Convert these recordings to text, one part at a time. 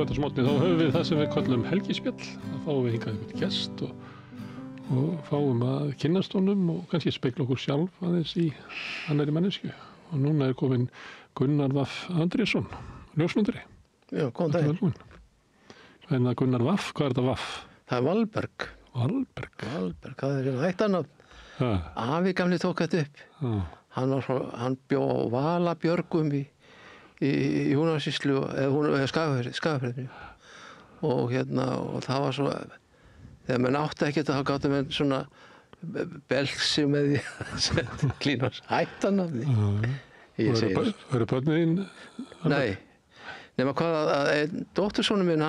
laugardagsmorgni þá höfum við það sem við kallum helgispjall. Þá fáum við hingað einhvern gest og fáum að kynnast honum og kannski spegla okkur sjálf aðeins í annarri mannesku. Og núna er kominn Gunnar Vaff Andrésson, ljósmyndari. Já, góðan daginn. En það Gunnar Vaff, hvað er þetta Vaff? Það er Valberg. Valberg, það er ættarnafn. Afi gamli tók þetta upp. Hann bjó á Valabjörgum í Húnavatnssýslu eða Skagafirði. Og það var svo, þegar menn átti ekkert þá gátu menn svona belsi með því að klína ættarnafni. Eru börnin þín? Nei, nema hvað að dóttursonur minn,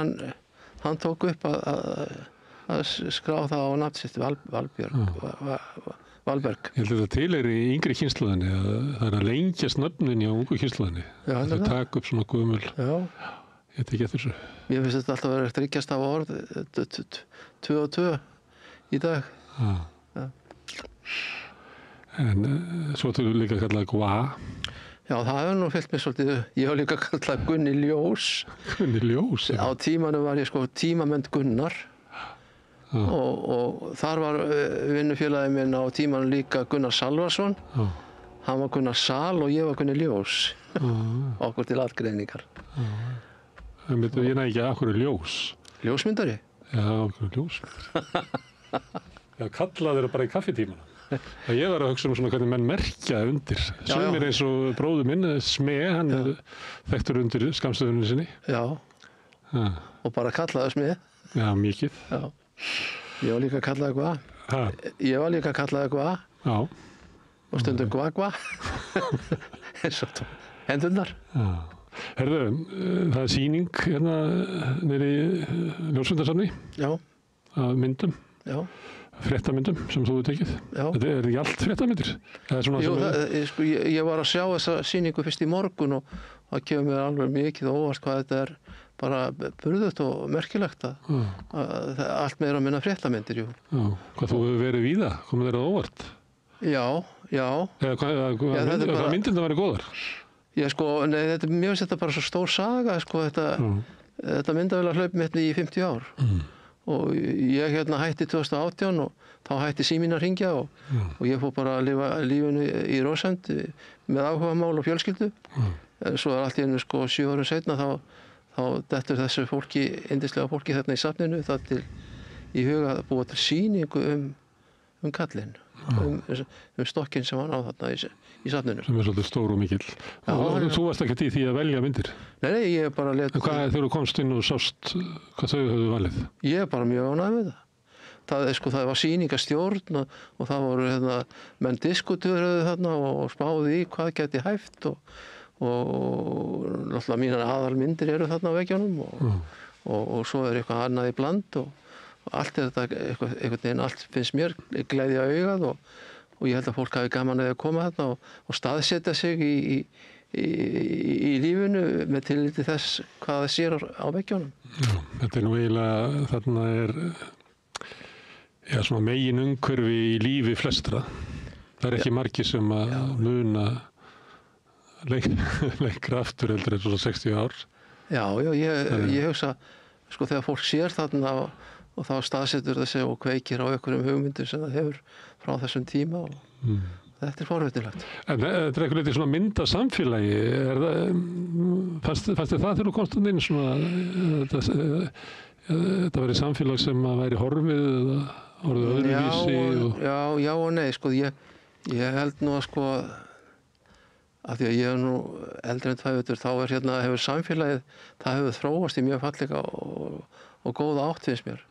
hann tók upp að skrá það á nafn sitt, Valberg. Ég held að þetta til í yngri kynslóðinni, að það er að lengjast nöfnin í ungu kynslóðinni. Það taka upp svona gömul. Já. Ég tek eftir þessu. Mér finnst þetta alltaf að vera eftir ríkjast af orð, 2 og 2 í dag. Já. En svo þú líka kallað Gva. Já, það hefur nú fyllt mér svolítið. Ég hef líka kallað Gunni Ljós. Gunni Ljós? Á tímanum var ég tímamönd Gunnar. Og þar var vinnufélagi minn á tímanum líka Gunnar Salvarsson. Hann var Gunnar Sal og ég var Gunni Ljós. Okkur til aðgreiningar. Ég næ ekki að okkur er ljós. Ljósmyndari? Já, okkur er ljósmyndari. Já, kallaði þeirra bara í kaffitímana. Ég var að hugsa svona hvernig menn merkja undir. Sumir eins og bróður minn, Sme, hann er þekktur undir skammstöfuninni sinni. Já, og bara kallaði Sme. Já, mikið. Já, ég var líka að kallaði Gva. Já. Og stundum Gva. Eins og hendurnar. Já. Herðu, það er sýning hérna niðri í Ljósmyndasafni. Já. Af myndum. Já. Fréttamyndum sem þú hefur tekið. Já. Þetta er ekki allt fréttamyndir? Jú, ég var að sjá þessa sýningu fyrst í morgun og það kemur mér alveg mikið óvart hvað þetta er bara burðugt og merkilegt að allt meira að minna fréttamyndir, jú. Já, hvað þú hefur verið víða? Komið þér að óvart? Já. Eða hvað myndirna væri góðar? Mér finnst þetta bara svo stór saga, þetta myndavélahlaup mitt í 50 ár. Og ég hætti 2018 og þá hætti síminn að hringja og ég fór bara að lifa lífinu í rósemd með áhugamál og fjölskyldu. En svo allt í einu 7 árum seinna þá dettur þessu fólki, yndislega fólki þarna í safninu það til í huga að búa til sýningu um kallinn, stokkinn sem hann á þarna í safninu. Sem er svolítið stór og mikill. Og þú varst ekkert í því að velja myndir? Nei, ég bara let... En hvað þegar þú komst inn og sást hvað þau höfðu valið? Ég er bara mjög ánægð með það. Það var sýningastjórn og það voru menn diskutuðu þarna og spáðu í hvað geti hæft og náttúrulega mínar aðalmyndir eru þarna á veggjónum og svo er eitthvað annað í bland og allt er þetta einhvern veginn, allt finnst mér gleði á augað og ég held að fólk hafi gaman að koma þarna og staðsetja sig í lífinu með tilliti þess hvað það sér á veggjónum. Já, þetta er nú eiginlega, þarna er svona megin umhverfi í lífi flestra. Það er ekki margir sem að muna lengra aftur heldur en svona 60 ár. Já, ég hugsa, þegar fólk sér þarna og þá staðsetur það sig og kveikir á einhverjum hugmyndum sem það hefur frá þessum tíma og þetta er forvitinlegt. En þetta er eitthvað litið svona mynda samfélagi. Fannst þér það þegar þú komst inn svona þetta væri samfélag sem að væri horfið eða orðið öðruvísi? Já og nei. Ég held nú að af því að ég er nú eldri en 2 þá hefur samfélagið, það hefur þróast í mjög fallega og góða átt finnst mér.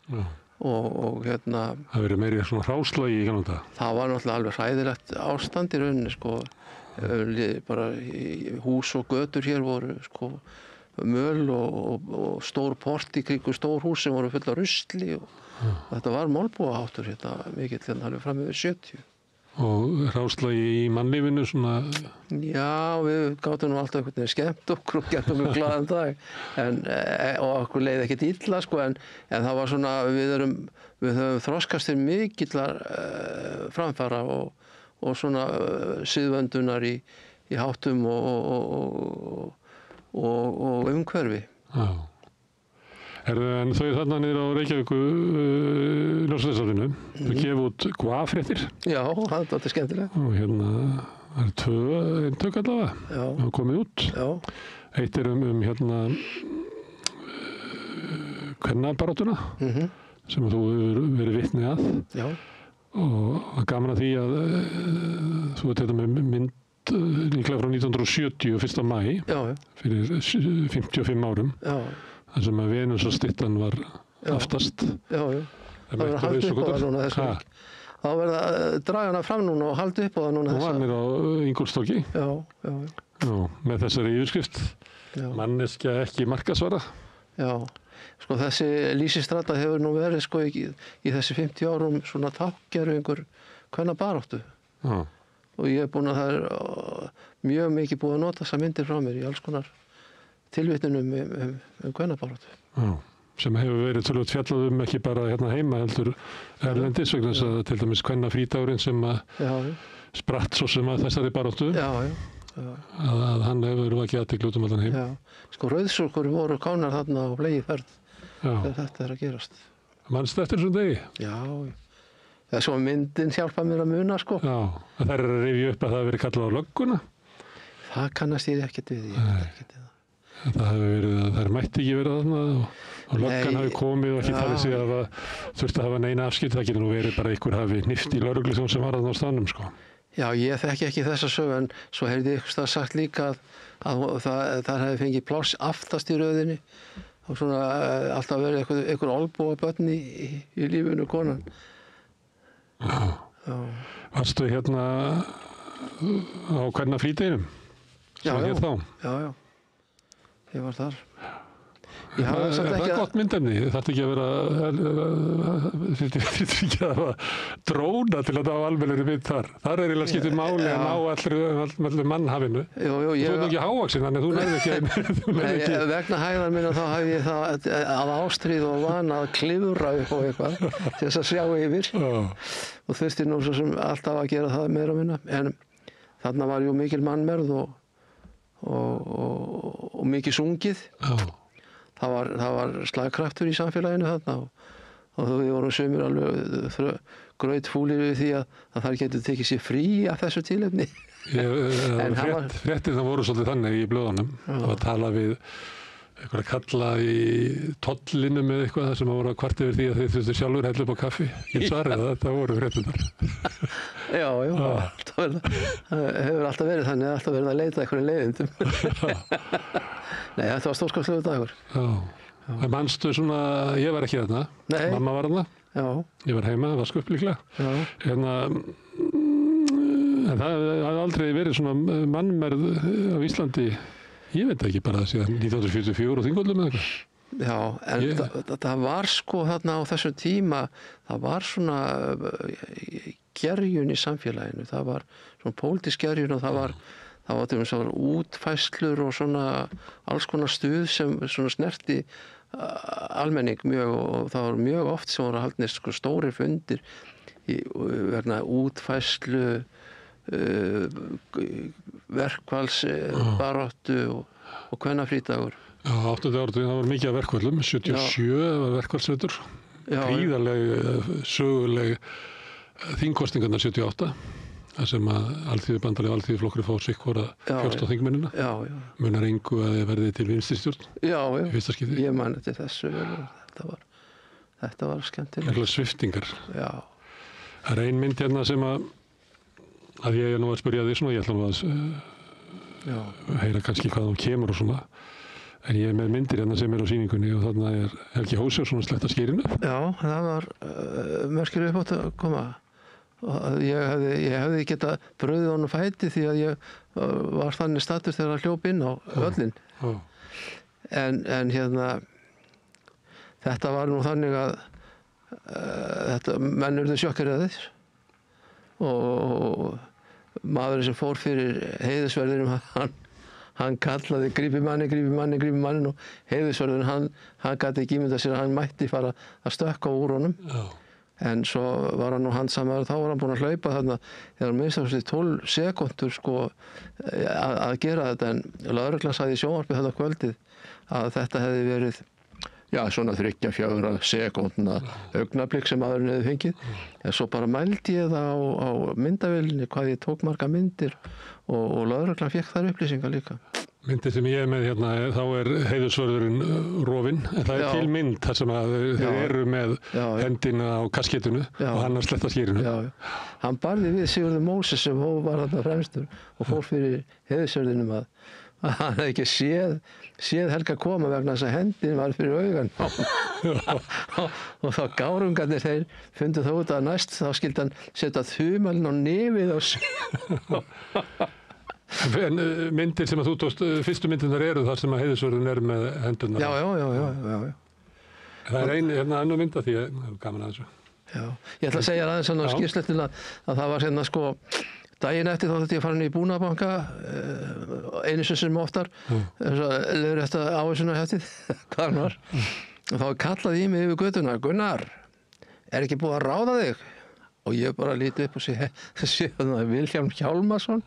Og það verið meiri svona hráslagi í gamla daga. Það var náttúrulega alveg hræðilegt ástand í rauninni, bara hús og götur hér voru möl og stór port í kringum stór hús sem voru full af rusli og þetta var málbúaháttur mikill alveg fram yfir 70. Og hráslagi í mannlífinu svona? Já, við gátum nú alltaf einhvern veginn skemmt okkur og gert okkur glaðan dag og okkur leið ekkert illa en það var svona, við höfum þroskast til mikillar framfara og svona siðvöndunar í háttum og umhverfi. Já. En þau þarna niður á Reykjavíku ljósleiðsafninu, þau gefa út GUA-fréttir. Já, það er skemmtilegt. Og hérna, það eru 2 eintök allavega, það hafa komið út. Já. Eitt er hérna kvennabaráttuna, sem þú hefur verið vitni að. Já. Og gaman að því að þú veit þetta með mynd líklega frá 1970 1. maí, fyrir 55 árum. Já. þar sem að Venusarstyttan var aftast. Já. Það verður að halda upp á það núna þessu vik. Þá verður að draga hana fram núna og halda upp á það núna þessu. Hún var mér á Ingólfstorgi. Já, með þessari yfirskrift. Manneskja ekki markasvara. Já, sko þessi lýsistrata hefur nú verið sko í þessi 50 árum svona tákgerfingur kvennabaráttu. Já. Og ég er búinn að það er mjög mikið búið að nota þessar myndir frá mér í alls konar tilvitnunum kvennabaráttu. Já, sem hefur verið tölvöld fjallað ekki bara hérna heima heldur erlendis vegna þess að til dæmis kvennafrídagurinn sem að spratt svo sem að þessari baráttu. Að hann hefur vakið athygli út allan heim. Já, sko rauðsúkur voru kánar þarna á fleygiferð þegar þetta er að gerast. Manstu eftir þessum degi? Já. Það er svo myndin hjálpa mér að muna sko. Já, það er að rifja upp að það hefur verið kallað á lögguna. Það kannast ég ekkert við, Það hefur verið að þær mætti ekki verið þarna og löggan hafi komið og ekki talið sig að þurfti að hafa neina afskipt. Það getur nú verið bara einhver hafi nift í lögreglu sem var þarna á staðnum sko. Já, ég þekki ekki þessa sögu en svo heyrði ég eitthvað sagt líka að það hefði fengið pláss aftast í röðinni og svona alltaf verið einhver olnbogabörn í lífinu konan. Já. Varstu hérna á kvennafrídeginum? Já. Já. Ég var þar. Er það gott myndefni? Það þarf ekki að vera ekki að hafa dróna til að ná almennari mynd þar. Þar er eiginlega skiptið máli að ná allir mannhafinu. Jú, þú ert ekki hávaxinn, þannig að þú nærði ekki vegna hæðar minna þá hef ég það að ástríð og vana að klifra upp og eitthvað til þess að sjá yfir og þurfti nú svo sem alltaf að gera það meira minna. En þarna var jú mikil mannmergð og mikið sungið. Það var slagkraftur í samfélaginu þarna og við vorum sumir alveg grautfúlir við því að það getur tekið sér frí af þessu tilefni. Fréttir það voru svolítið þannig í blöðunum. Það var að tala við einhverja kalla í tollinum eða eitthvað þar sem voru að kvart yfir því að þeir þurftu sjálfur hella upp á kaffi. Ég svarið það voru fréttirnar. Já, það hefur alltaf verið þannig, alltaf verið að leita einhverjum leiðindum. Nei, þetta var stórskaplegur dagur. Já. Manstu svona, ég var ekki þarna. Nei. Mamma var þarna. Já. Ég var heima, það var sköp líklega. Já. En það hafði aldrei verið svona mannmergð á Íslandi. Ég veit ekki bara síðan 1944 og Þingvöllum eða eitthvað. Já, en það var sko þarna á þessu tíma, það var svona gerjun í samfélaginu. Það var svona pólitísk gerjun og það var til dæmis útfærslur og svona alls konar stuð sem svona snerti almenning mjög og það var mjög oft sem voru haldnir sko stórir fundir vegna útfærslu verkfallsbaráttu og kvennafrídagur. Já, 8. áratuginn það var mikið af verkfallum, 77 var verkfallsvetur, gríðarleg söguleg þingkosningarnar 78. Það sem að Alþýðubandalagið og Alþýðuflokkurinn fá sikkvora 14 þingmennina. Munar engu að þið verði til vinstristjórn í fyrsta skipti. Ég man eftir þessu. Þetta var skemmtilegt. Eitthvað sviftingar. Já. Það er ein mynd hérna sem að ég er nú að spyrja því svona, ég ætla nú að heyra kannski hvað hún kemur og svona. En ég er með myndir hérna sem er á sýningunni og þarna er Helgi Hósjálfsson að sletta skýrinu. Já, það var merkilega uppátt að koma. Ég hefði getað brauðið honum fæti því að ég var þannig statur þegar að hljóp inn á völlinn. En hérna þetta var nú þannig að menn urðu sjokkeraðir og maðurinn sem fór fyrir heiðursverðinum hann kallaði grípi manninn og heiðursverðin hann gat ekki ímyndað sér að hann mætti fara að stökkva úr honum. En svo var hann nú handsamur og þá var hann búinn að hlaupa þarna þegar minnst að 12 sekúndur sko að gera þetta en lögreglan sagði í sjónvarpi þetta kvöldið að þetta hefði verið svona 3-4 sekúndna augnablik sem maðurinn hefði fengið. En svo bara mældi ég það á myndavélinni hvað ég tók marga myndir og lögreglan fékk þær upplýsingar líka. Myndið sem ég er með hérna, þá er heiðursvörðurinn rofinn, en það er til mynd þar sem að þeir eru með hendina á kaskettinu og hann að sletta skýrinu. Hann barði við Sigurður Móses sem var þarna fremstur og fór fyrir heiðursvörðinum að hann hefði ekki séð Helga koma vegna þess að hendin var fyrir augan. Og þá gárungarnir þeir fundu það út að næst þá skildi hann setja þumalinn á nefið á sig. En myndir sem að þú tókst, fyrstu myndirnar eru þar sem að heiðursvörðurinn með hendurnar. Já. Það er hérna önnur mynd af því að það er gaman að þessu. Já, ég ætla að segja aðeins svona á skýrslettinu að það var hérna sko daginn eftir þá þetta ég farin í Búnaðarbanka einu sem oftar leður þetta ávísunarheftið hvað hann var og þá kallaði í mig yfir götuna Gunnar, er ekki búið að ráða þig? Og ég bara lítið upp og sé Vilhjálm Hjálmarsson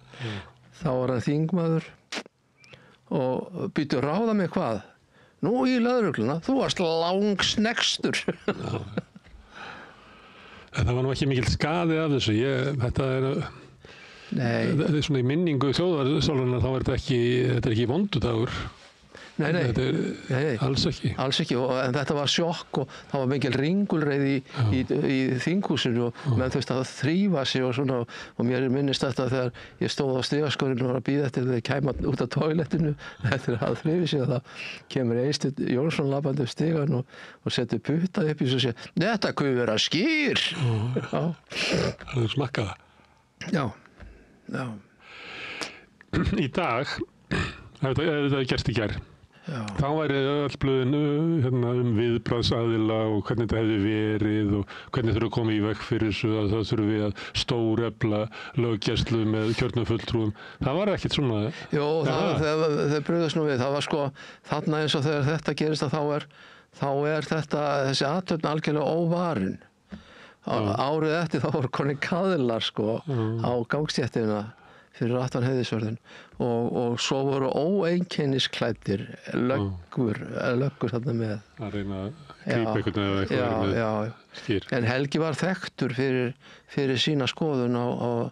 þá var hann þingmaður og býttu ráða mig hvað? Nú í lögregluna, þú varst langsnextur. En það var nú ekki mikill skaði af þessu. Þetta er svona í minningu þjóðarsálunnar þá er þetta ekki vondudagur. Nei. Alls ekki. Alls ekki, en þetta var sjokk og það var mikil ringulreið í þinghúsinu og menn þurfti að þrífa sig og svona og mér minnist þetta þegar ég stóð á stigaskorinu og var að bíða eftir þegar ég kæma út af toilettinu eftir að þrifið sig og það kemur Eysteinn Jónsson labbandi upp stigan og setur puttað upp í svo og segir þetta kuð vera skýr. Það er smakkað. Já. Í dag, ef þetta gerst í gær, þá væri öll blöðin viðbragðsaðila og hvernig þetta hefði verið og hvernig þurfa að koma í veg fyrir þessu að það þurfa við að stórefla löggæslu með kjörnum fulltrúum. Það var ekkert svona. Jó, það brugðust nú við. Það var sko þarna eins og þegar þetta gerist að þá er þessi athöfn algjörlega óvarin. Árið eftir þá voru konir kaðlar sko á gangstéttina fyrir aftan heiðursvörðinn og svo voru óeinkennisklæddir löggur þarna með. Að reyna að klípa einhvern eða eitthvað með skýr. En Helgi var þekktur fyrir sína skoðun á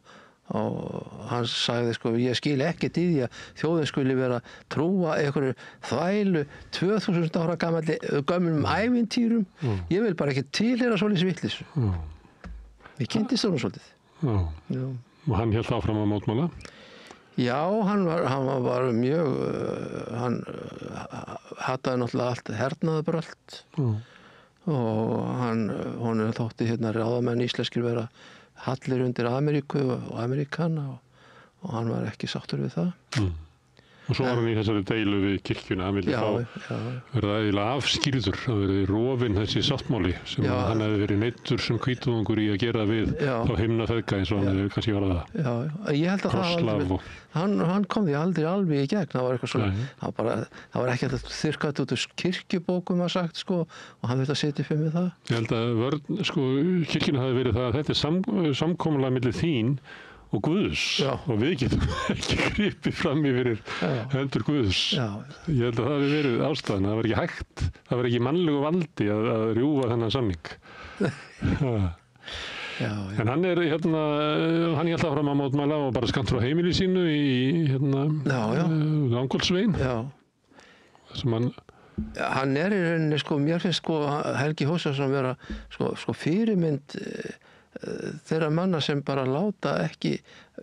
hann sagði sko ég skil ekkert í því að þjóðin skuli vera trúa einhverju þvælu 2000 ára gömlum ævintýrum. Ég vil bara ekki tilheyra svolítið vitleysu. Ég kynntist honum svolítið. Já. Og hann hélt áfram að mótmála? Já, hann var mjög, hann hataði náttúrulega allt hernaðarbrölt og honum þótti ráðamenn íslenskir vera hallir undir Ameríku og Ameríkana og hann var ekki sáttur við það. Og svo var hann í þessari deilu við kirkjuna, hann vildi verða eiginlega afskýrður, það verið rofinn þessi sáttmáli sem hann hefði verið neyddur sem hvítuðungur í að gera við þá himnafeðka eins og hann hefði kannski varað það. Já, ég held að hann kom því aldrei alveg í gegn, það var eitthvað svona, það var ekki að þyrkast út úr kirkjubókum að sagt sko og hann þurfti að setja upp með það. Ég held að vörn, sko, kirkjuna hafi verið það að þetta er samkomulag milli þín og Guðs og við getum ekki gripið fram yfir hendur Guðs. Ég held að það hafi verið ástæðan, það var ekki hægt, það var ekki mannlegu valdi að rjúfa þennan samning. En hann er hann hélt áfram að mótmæla og bara skammt frá heimili sínu í Langholtsveginn. Hann er í rauninni sko, mér finnst sko Helgi Hósason vera sko fyrirmynd þeirra manna sem bara láta ekki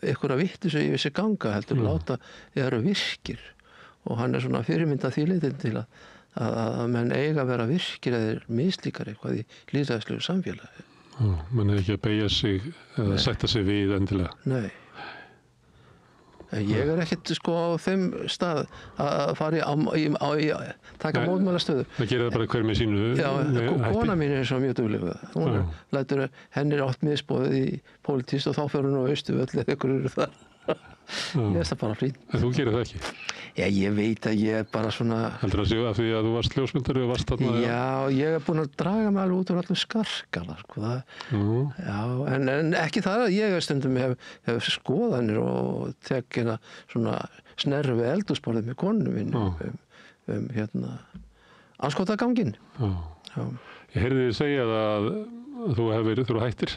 einhverja vitleysu yfir sig ganga heldur láta eru virkir og hann er svona fyrirmynd að því leitin til að menn eiga að vera virkir eða mislíkar eitthvað í lýðræðislegu samfélagi. Menn er ekki að beygja sig eða sætta sig við endilega. Nei. Ég er ekkert sko á þeim stað að fara taka mótmælastöðu. Það gerir það bara hver með sínu. Já, kona mín er svo mjög dugleg. Hún lætur henni átt misboðið í pólitískt og þá fer hún á Austurvöll eða ykkur eru þar. Ég veist það bara frín. En þú gerir það ekki? Já, ég veit að ég er bara svona... Heldur það séu af því að þú varst ljósmyndari og varst þarna? Já, ég er búinn að draga mig alveg út úr allum skarkala, sko. Já, en ekki það að ég stundum hef skoðanir og tek svona snerru við eldhúsborðið með konunum mínum anskotaganginn. Já. Ég heyrði þið segja að þú hefur, þú hættir,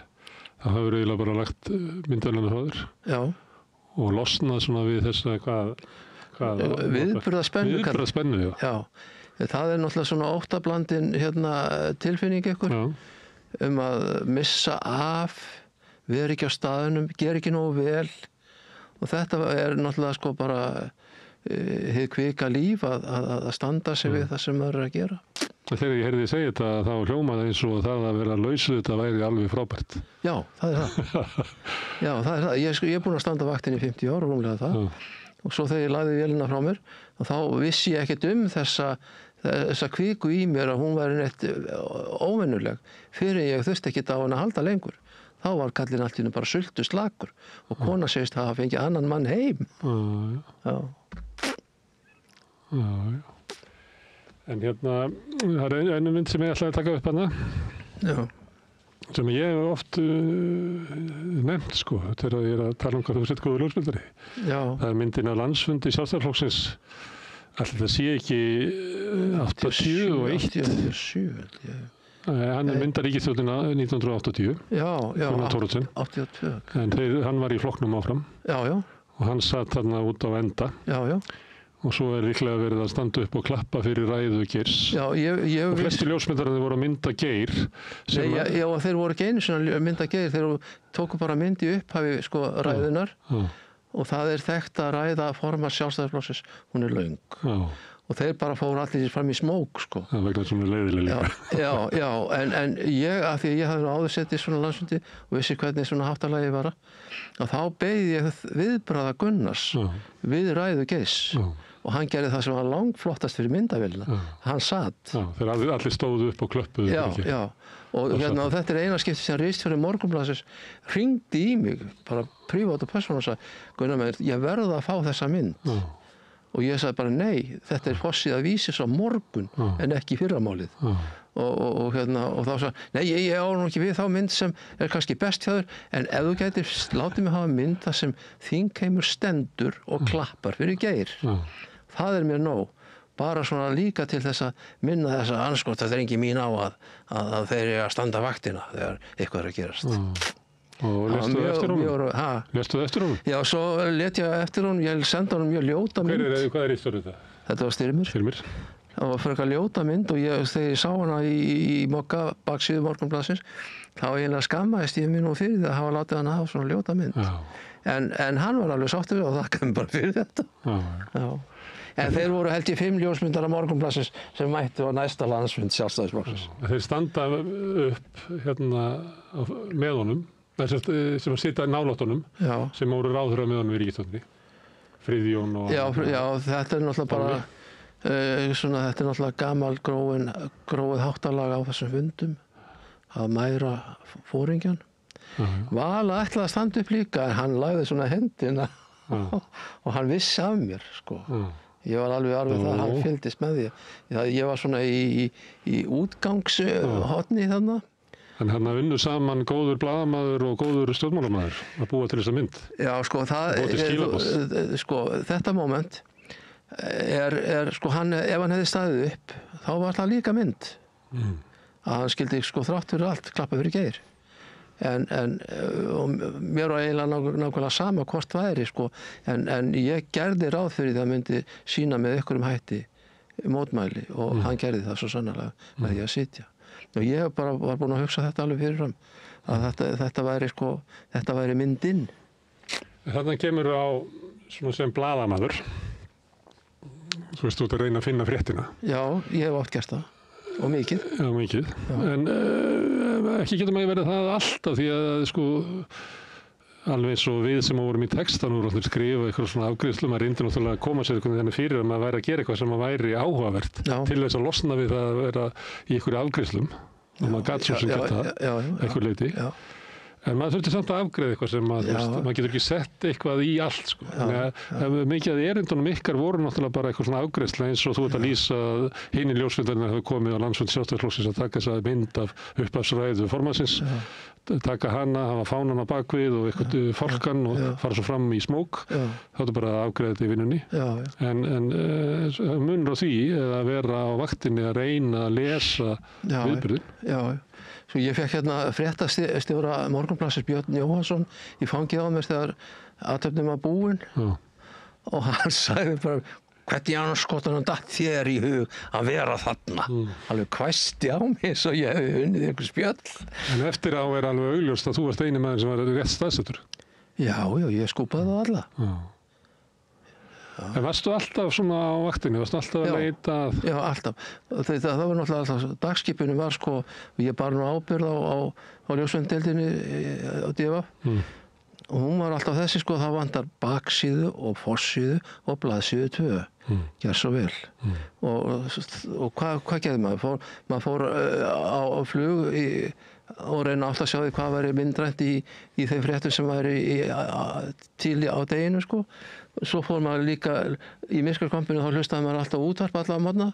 þá hefur eiginlega bara lagt myndavélina frá þér. Já. Og losnað svona við þessa viðburðaspennu, já. Já. Það náttúrulega svona óttablandin tilfinning ykkur að missa af, vera ekki á staðunum, gera ekki nógu vel og þetta náttúrulega sko bara hið kvika líf að standa sig við það sem maður að gera. Þegar ég heyrði segja þetta þá hljómaði eins og það að vera lausu þetta væri alveg frábært. Já, það það. Já, það það. Ég búin að standa vaktin í 50 ára, rúmlega það. Og svo þegar ég lagði vélina frá mér, þá vissi ég ekkert þessa kviku í mér að hún væri neitt óvenjuleg fyrir ég þurfti ekkert á hana að halda lengur. Þá var kallinn allt í einu bara sultu slakur og kona segist að hafa fengið annan mann heim. Já. En það einu mynd sem ég ætlaði að taka upp hana. Já. Sem ég hef oft nefnt sko, þegar ég að tala hvað þú sett góður ljósmyndari. Já. Það myndin af landsfundi Sjálfstæðisflokksins. Ætli það sé ekki 81. 87, já. Hann myndar ríkisstjórnina 1980. Já, 82. En hann var í flokknum áfram. Já. Og hann satt þarna út á enda. Já. Og svo líklega verið að standa upp og klappa fyrir ræðu Geirs. Já, og flestir ljósmyndarnir voru að mynda Geir. Já, þeir voru ekki einu sinni að mynda Geir, þeir tóku bara mynd í upphafi sko ræðunar og það þekkt að ræða formar Sjálfstæðisflokksins, hún löng. Og þeir bara fóru allir fram í smók sko. Það vegna svona leiðileg líka. Já, en ég, af því að ég hafði áður sett í svona landsfundi og vissi hvernig svona háttalagi var að þá beið ég viðbragða Gunnars við ræðu Geirs. Og hann gerði það sem var langflottast fyrir myndavélina. Hann satt. Já, þeir allir stóðu upp og klöppuðu. Já. Og þetta eina skipti sem ritstjóri Morgunblaðsins hringdi í mig, bara prívat og persónu og sagði, Gunnar, ég verða að fá þessa mynd. Og ég sagði bara, nei, þetta forsíða vísis á morgun en ekki fyrramálið. Og þá sagði, nei, ég á nú ekki við þá mynd sem kannski best hjá þér, en ef þú gætir látið mig hafa mynd þar sem þingheimur stendur og klappar fyrir Geir. Það mér nóg, bara svona líka til þess að minna þess að anskot þetta engin mín á að þeir að standa vaktina þegar eitthvað að gerast. Og lestu það eftir honum? Lestu það eftir honum? Já, svo let ég eftir honum, ég sendi honum mjög ljóta mynd. Hvað ritstjórinn það? Þetta var Styrmir. Það var fyrir eitthvað ljóta mynd og þegar ég sá hana í Mokka baksíðu Morgunblaðsins, þá eiginlega skammaðist ég mér nú fyrir það að hafa látið hann að hafa svona ljóta mynd. En hann var alveg sáttur við og þakkaði mér bara fyrir þetta. Já. En þeir voru held ég 5 ljósmyndar af Morgunblaðsins sem mættu á næsta landsfund Sjálfstæðisflokksins. Þeir standa upp með honum, sem að sitja nálægt honum, sem voru ráðherra með honum í ríkisstjórninni. Friðjón og... Já, þetta náttúrulega bara, þetta náttúrulega gamal gróið háttalag á þessum fundum, að mæra fóringjan. Vala ætlaði að standa upp líka, en hann lagði svona hendina og hann vissi af mér, sko. Ég var alveg það, hann fylgdist með því. Ég var svona í útgangshotni þarna. En hann unnu saman góður blaðamaður og góður stjórnmálamaður að búa til þessa mynd. Já, sko, þetta moment sko, ef hann hefði staðið upp, þá var það líka mynd. Að hann skildi sko þrátt fyrir allt klappa fyrir Geir. En mér var eiginlega nákvæmlega sama hvort væri sko, en ég gerði ráð fyrir því að myndi sína með einhverjum hætti mótmæli og hann gerði það svo sannarlega með því að sitja. Og ég bara var búinn að hugsa þetta alveg fyrirfram að þetta væri myndinn. Þarna kemur á svona sem blaðamaður. Þú veist, þú ert að reyna að finna fréttina. Já, ég hef oft gert það. Og mikið. Já, mikið. Já. En ekki getur maður verið það alltaf því að sko alveg eins og við sem vorum í textan og skrifa eitthvað svona afgreiðslu, maður reyndi náttúrulega að koma sér þannig fyrir að maður væri að gera eitthvað sem væri áhugavert til þess að losna við að vera í einhverju afgreiðslum og maður gat svo sem geta einhver leyti. En maður þurfti samt að afgreiða eitthvað sem maður getur ekki sett eitthvað í allt sko. Mikið af erindunum ykkar voru náttúrulega bara eitthvað svona afgreiðsla eins og þú ert að lýsa að hinir ljósmyndarnir hafa komið á landsfund Sjálfstæðisflokksins að taka þessa mynd af upphafsræðu formannsins taka hana, hafa fánan á bakvið og eitthvað fálkan og fara svo fram í smók. Þá er bara að afgreiða þetta í vinnunni. En munur á því að vera á vaktinni að reyna að lesa viðburðin. Já. Svo ég fekk hérna fréttastjóra Morgunblaðsins Björn Jóhannsson í fangið á mér þegar athöfnin var búin. Og hann sagði bara, hvernig anskotanum datt þér í hug að vera þarna? Alveg hvæsti á mig eins og ég hefði unnið einhver spjöll. En eftir á er alveg augljóst að þú varst eini maður sem var rétt staðsettur. Já, ég skúpaði það alla. En varstu alltaf svona á vaktinni? Varstu alltaf að leita að... Já, alltaf. Það var náttúrulega alltaf, dagskipinu var sko, ég bar nú ábyrgð á ljósmyndadeildinni á DV. Og hún var alltaf þessi sko, það vantar baksíðu og forsíðu og blaðsíðu 2. Gjör svo vel. Og hvað gerði maður? Maður fór á flug og reyna átt að sjá því hvað væri myndrænt í þeim fréttum sem væri til á deginu sko. Svo fór maður líka í myrkrakampinu, þá hlustaði maður alltaf útvarp alla morgna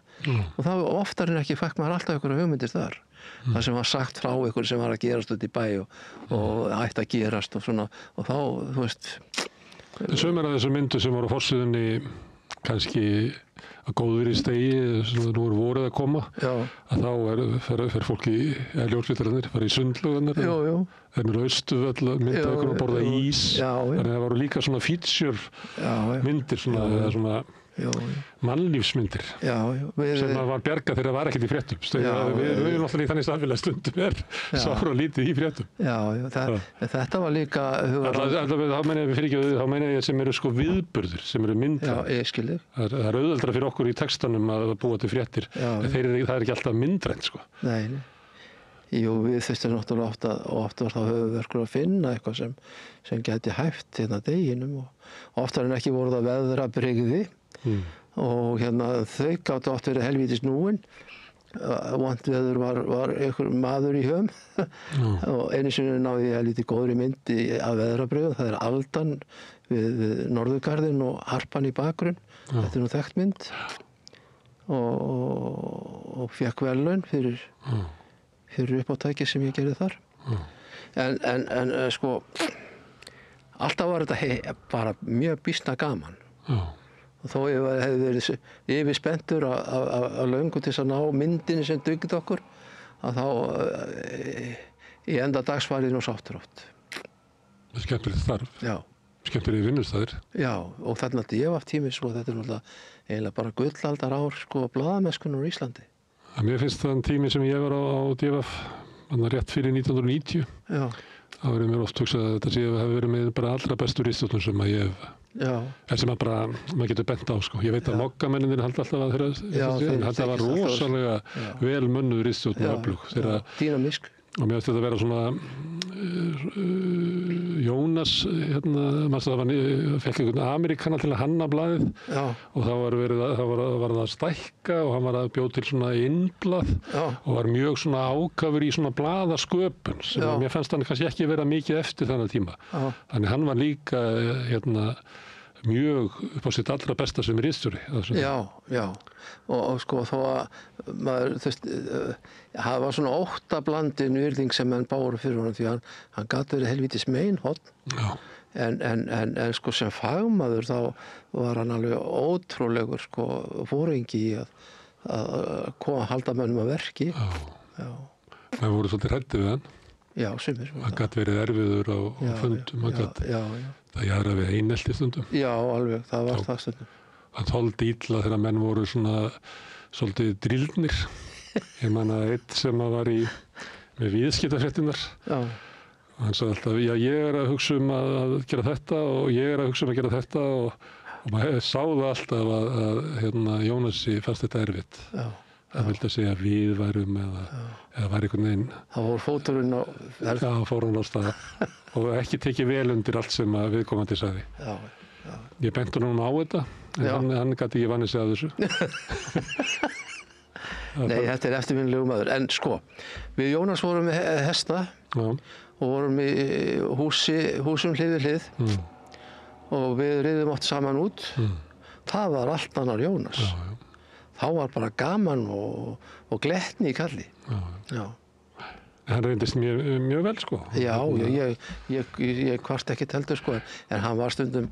og þá oftar en ekki fekk maður alltaf einhverja hugmyndir þar. Það sem var sagt frá ykkur sem var að gerast út í bæ og ætti að gerast og svona og þá, þú veist. Sumar af þessum myndu sem voru á forsíðunni kannski að góður í stegi, sem nú vorið að koma, að þá fer fólk í ljósmyndararnir, fara í sundlaugarnar, þeir eru Austurvöll, mynda ykkur að borða ís, þannig að það voru líka svona feature myndir, svona mannlífsmyndir sem var bjargað þegar það var ekkert í fréttum. Við erum alltaf í þannig samfélag stundum sára lítið í fréttum. Þetta var líka þá meina ég sem eru sko viðburðir, sem eru myndir. Já, ég skil þig. Það er auðveldara fyrir okkur í textanum að búa til fréttir, en það er ekki alltaf myndrænt sko. Nei. Jú, við þurftum náttúrulega oft var þá höfuðverkur að finna eitthvað sem gæti hæft hérna deginum og oftar en ekki voru það veðrabrigði. Og hérna þau gátu oft verið helvítis núin. Vont veður var einhver maður í höfum og einu sinni náði ég lítið góðri mynd af veðrabrigðum. Það er Aldan við Norðurgarðinn og harpan í bakgrunn. Þetta er nú þekkt mynd og fékk verðlaun fyrir uppátæki sem ég gerði þar. En sko alltaf var þetta bara mjög býsna gaman. Og þó ég hefði verið yfir spenntur að löngu til þess að ná myndinni sem dugði okkur, að þá í enda dags var ég nú sáttur oft. Skemmtilegt starf. Já. Skemmtilegir vinnustæðir. Já, og þarna DV-tími, sko, þetta er náttúrulega eiginlega bara gullaldar ár, sko, blaðamennskunnar í Íslandi. Mér finnst þann tími sem ég var á DV, rétt fyrir 1990. Já. þá verður mér oft hugsað að þetta sé að hafa verið með bara allra bestu ritstjórnum sem að ég hef. Já. En sem að bara, maður getur bent á, sko. Ég veit að mokkamenninir haldi alltaf að þetta var rosalega vel mönnuð ritstjórn og öflug. Dýnamísk. Og mér finnst þetta að vera svona Jónas, það fekk einhvern Amerikana til að hanna blaðið. Já. Og þá var það að stækka og hann var að bjóða til svona innblað og var mjög svona ákafur í svona blaðasköpun sem mér fannst hann kannski ekki vera mikið eftir þennan tíma. Já. Þannig hann var líka mjög upp á sitt allra besta sem ritstjóri. Já. Og sko þó að maður, það var svona óttablandin virðing sem menn báru fyrir honum því hann gat verið helvítis meinhorn. Já. En sko sem fagmaður þá var hann alveg ótrúlegur sko fóringi í að koma að halda mönnum að verki. Já. Það voru svolítið hræddir við hann. Já, sumir. Það gat verið erfiður á fundum. Það jaðra við einelti stundum. Já, alveg, það var það stundum. Það þoldi illa þegar menn voru svona svolítið drýlnir. Ég man að einn sem var með viðskiptafréttirnar. Já. Og hann sagði alltaf, já, ég er að hugsa um að gera þetta og ég er að hugsa um að gera þetta og maður sá það alltaf að Jónasi fannst þetta erfitt. Já. Það vildi að segja við værum eða var einhvern veginn. Það fór fóturinn á... Já, fór hann á stað og ekki tekið vel undir allt sem viðkomandi sagði. Já. Ég benti honum á þetta, en hann gat ekki vannið sig að þessu. Nei, þetta er eftirminnilegu maður. En sko, við Jónas vorum með hesta og vorum í húsum hlið við hlið og við riðum oft saman út. Það var allt annar Jónas. Þá var bara gaman og glettni í kalli. Já. Hann reyndist mjög vel, sko. Já, ég kvart ekki heldur, sko, en hann var stundum,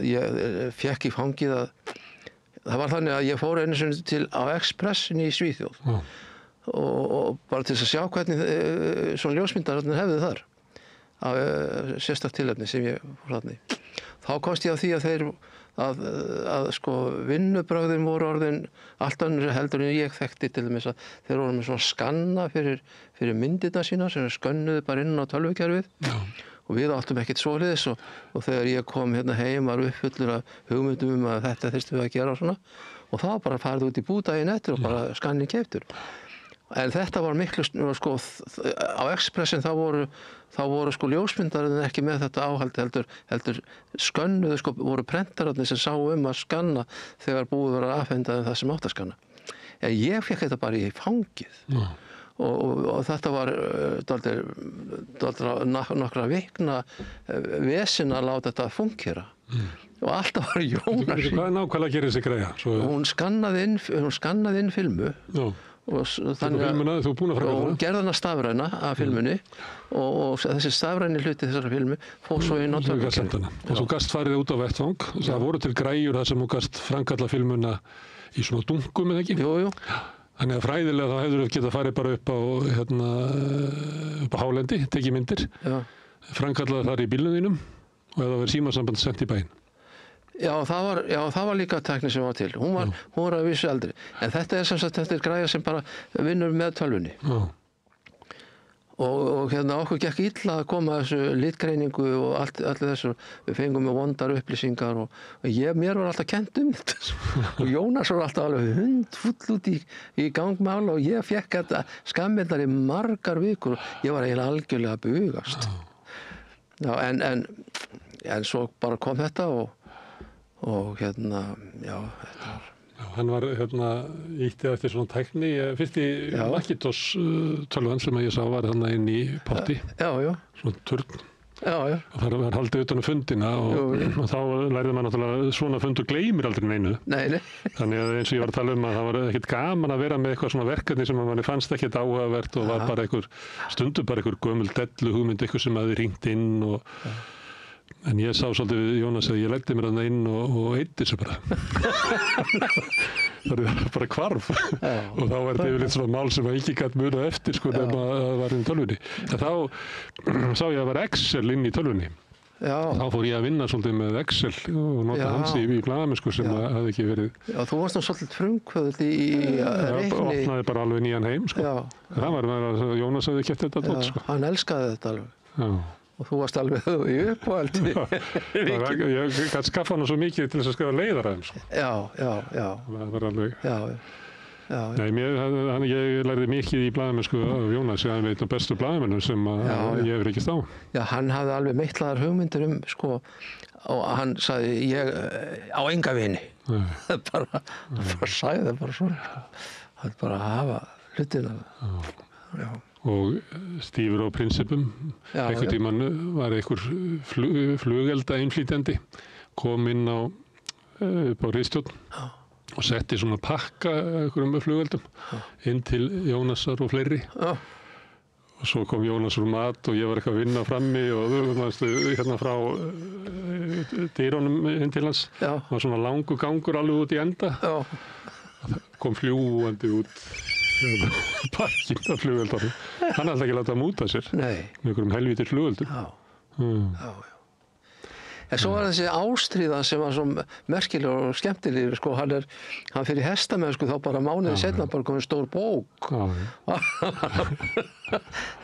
ég fekk í fangið að, það var þannig að ég fór einu sinni á Expressin í Svíþjóð og bara til þess að sjá hvernig svona ljósmyndararnir hefðu þar, á sérstakt tilefni sem ég fór þarna í. Þá komst ég á því að að sko vinnubrögðin voru orðin allt önnur heldur en ég þekkti, til dæmis að þeir voru með svona skanna fyrir myndirna sína sem skönnuðu bara inn á tölvukerfið. Já. Og við áttum ekkert svoleiðis og þegar ég kom hérna heim var uppfullur af hugmyndum að þetta þyrstum við að gera og svona, og það var bara farið út í búdaginn eftir og bara skannin keyptur. En þetta var miklu, sko, á Expressin þá voru sko ljósmyndararnir ekki með þetta áhaldi heldur skönnuðu, sko, voru prentararnir sem sáu að skanna þegar búið var að afhenda það sem átt að skanna. En ég fékk þetta bara í fangið. Já. Og þetta var nokkra vikna vesen að láta þetta fungera. Og alltaf var Jónas. Hvað nákvæmlega gerir þessi greiða? Hún skannaði inn filmu. Já. Og þannig að þú búin að framkvæmda hún gerði hana stafræna af filmunni og þessi stafræni hluti þessara filmu fór svo inn á tölvukerfi. Og þú gast farið út á vettvang, það voru til græjur þar sem þú gast framkalla filmuna í svona dunkum, eða ekki? Jú. Þannig að fræðilega þá hefur þú getað farið bara upp á hálendi, tekið myndir, framkallaði þar í bílnum þínum og eða verið símasamband sent í bæinn. Já, það var líka tækni sem var til. Hún var að vísu eldri. En þetta þetta er græja sem bara vinnur með tölvunni. Já. Og okkur gekk illa að koma að þessu litgreiningu og allir þessu. Við fengum með vondar upplýsingar og mér var alltaf kennt þetta. Og Jónas var alltaf alveg hundfull út í gangmál og ég fekk þetta skammildar í margar vikur. Ég var eiginlega algjörlega að bugast. Já, en svo bara kom þetta og þetta var... Já, hann var ítti eftir svona tækni. Fyrsti Macintosh tölvan sem ég sá var þarna inn í potti. Já. Svona turn. Já. Og það var haldið utan fundina og þá lærði maður náttúrulega svona fundur gleymir aldrei neinu. Nei. Þannig að eins og ég var að tala að það var ekkert gaman að vera með eitthvað svona verkefni sem manni fannst ekkert áhugavert og var bara stundum bara gömul dellu hugmynd, eitthvað sem hafði hringt inn en ég sá svolítið við Jónas að ég legdi mér þarna inn og eyddi þessu bara. Það er bara hvarf. Og þá var þetta yfirleitt svona mál sem ekki gat munað eftir nema að það var inn í tölvunni. En þá sá ég að það var Excel inn í tölvunni. Já. Þá fór ég að vinna svolítið með Excel og nota hans í blaðamennsku sem hafði ekki verið. Já, þú varst svolítið frumkvöðull í reikni. Opnaði bara alveg nýjan heim, Já. Það var að Jónas hafði keypt þetta dót, Hann elskaði þetta alveg. Já. Og þú varst alveg í uppáhaldi. Ég gæti skaffa hann svo mikið til þess að skrifa leiðaræðum. Já. Það var alveg... Já. Nei, ég lærði mikið í blaðamennsku af Jónas, ég hafði einn af bestu blaðamennum sem ég hefur ekki stáð. Já, hann hafði alveg meitlaðar hugmyndir og hann sagði, ég á enga vini. Það bara sagði það bara svona. Það bara að hafa hlutina. Já. Og stífur á prinsipum. Einhvern tímann var einhver flugelda innflytjandi, kom inn upp á ritstjórn og setti svona pakka einhverjum flugeldum inn til Jónasar og fleiri. Og svo kom Jónas úr mat og ég var eitthvað að vinna frammi og frá dyrunum inn til hans. Það var svona langur gangur alveg út í enda. Kom fljúandi út pakkin af flugeldunum. Hann hafði ekki látað að múta sér. Nei. Með einhverjum helvítir flugeldum. Já. En svo var þessi ástríða sem var svo merkilegur og skemmtilegur, hann fyrir hestamennsku þá bara mánuði seinna bara komið stór bók.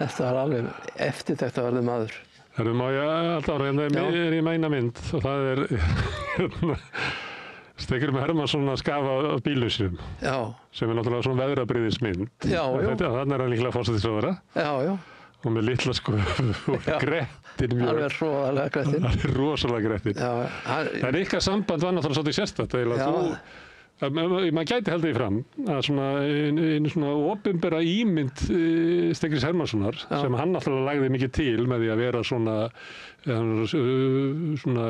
Þetta var alveg eftirtektarverður maður. Má ég alltaf er í meina mynd og það er Steingrímur Hermannsson að skafa á bílnum sínum. Já. Sem er náttúrulega svona veðrabrigðismynd. Já. Þannig er hann líklega forsætisráðherra. Já. Og með litla grettin mjög. Alveg rosalega grettin. Alveg rosalega grettin. En ykkar samband var náttúrulega svolítið sérstakt. Maður gæti held því fram að einu svona opinbera ímynd Steingríms Hermannssonar sem hann náttúrulega lagði mikið til með því að vera svona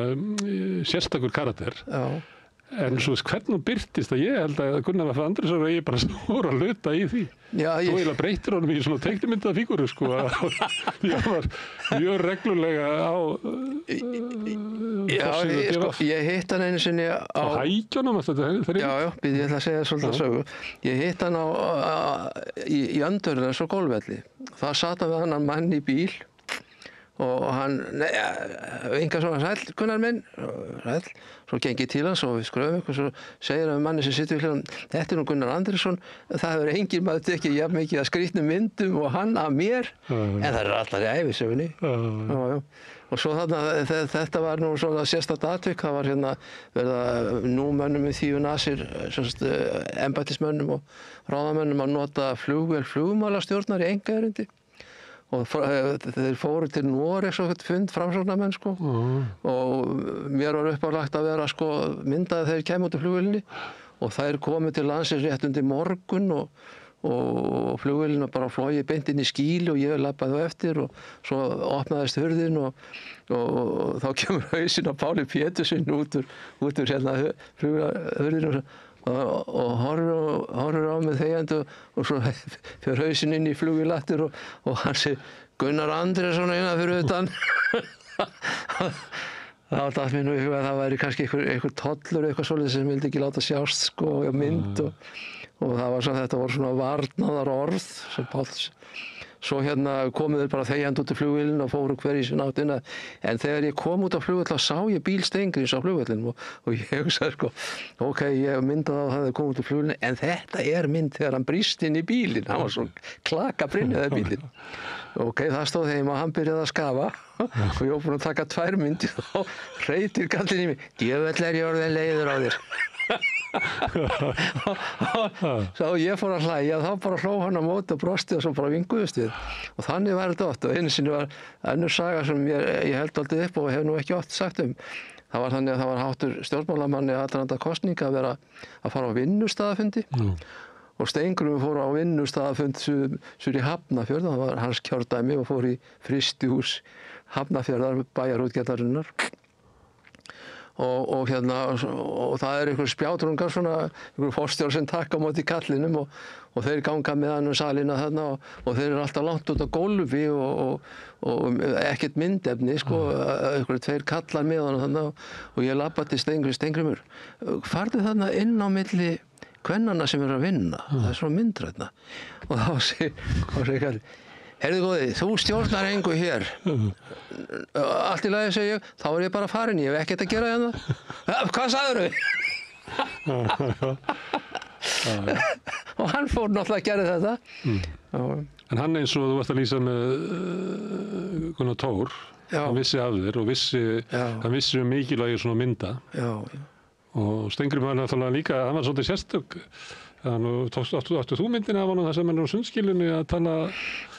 sérstakur karakter. Já. En svo hvernig hún birtist að ég held að Gunnar F. Andrésson og ég bara stóra hluta í því. Já, Þú eiginlega breytir honum í svona teiknimynda fígúru, sko. Ég var mjög reglulega á ég hitt hann einu sinni á hækjunum. Já, ég ætla að segja svolítið sögu. Ég hitt hann í Öndverðarnes á golfvelli. Það sat hann við annan mann í bíl og hann vinkaði svona, sæll Gunnar minn, sæll. Svo geng ég til hans og við skröfum eitthvað, svo segir hann manni sem situr við hliðina, þetta nú Gunnar Andrésson, það hefur enginn maður tekið jafn mikið að skrýtnum myndum og hann af mér, en það allar í ævisögunni. Og svo þetta var nú svona sérstakt atvik, það var hérna verið númönnum í Þýju Nasir, embættismönnum og ráðamönnum að nota flugmálastjórnar í einkaerindi. Og þeir fóru til Noregs og fund framsóknarmenn, sko. Og mér var uppálagt að vera, sko, myndaði þeir kæmu út af flugvélinni og þær komu til landsins rétt undir morgun og flugvélina bara flói beint inn í skýli og ég labbaði á eftir og svo opnaðist hurðin og þá kemur hausinn á Páli Pétursson út úr hérna flugvélahurðin og horfir á mig þegjandi og svo fyrir hausinn inn í flugvélattur og hann segir Gunnar Andrésson innan fyrir utan. Það datt mér nú í huga að það væri kannski einhver tollur eitthvað svolítið sem vildi ekki láta sjást, sko, og mynd og það var svona, þetta voru svona varnaðar orð sem Páll. Svo hérna komu þeir bara þegjandi út í flugvélinu og fóru hver í sinni áttina. En þegar ég kom út á flugvél þá sá ég bíl Steingríms á flugvélinu og ég hugsaði, sko, ok, ég myndaði á það að það kom út á flugvélinu, en þetta er mynd þegar hann brýst inn í bílinn, hann var svo klakabrynjaði bílinn. Ok, það stóð heima og hann byrjaði að skafa og ég var búinn að taka 2 myndir og hreytir kallinn í mig, djöfull er ég orðinn leiður á þér. Svo ég fór að hlæja, þá bara hló hann á móti og brosti og svo bara vinguðust við og þannig var þetta oft og einu sinni var önnur saga sem ég held aldrei upp og hef nú ekki oft sagt það var þannig að það var háttur stjórnmálamanni aðdraganda kosninga að fara á vinnustaðafundi og Steingrímur fór á vinnustaðafund sur í Hafnarfjörð, það var hans kjördæmi og fór í frystihús Hafnarfjörðar bæjarútgerðarinnar og það einhver spjátrungar svona, einhver forstjóri sem taka á móti kallinum og þeir ganga með hann salina þarna og þeir eru alltaf langt út á gólfi og ekkert myndefni, sko, einhver 2 kallar með hann þarna og ég labbaði til Steingrímur, farðu þarna inn á milli kvennanna sem eru að vinna, það er svona myndrætna og þá segir kallinn, heyrðu góði, þú stjórnar engu hér. Allt í lagi, segi ég, þá er ég bara farin, ég hef ekkert að gera hérna. Hvað sagðirðu? Og hann fór náttúrulega að gera þetta. En hann eins og þú varst að lýsa með Gunnar Thor, hann vissi af þér og hann vissi mikilvægi svona mynda. Já. Og Steingrímur var náttúrulega líka, hann var svolítið sérstök. Áttu þú myndina af honum þar sem hann er á Sundskýlunni að tala?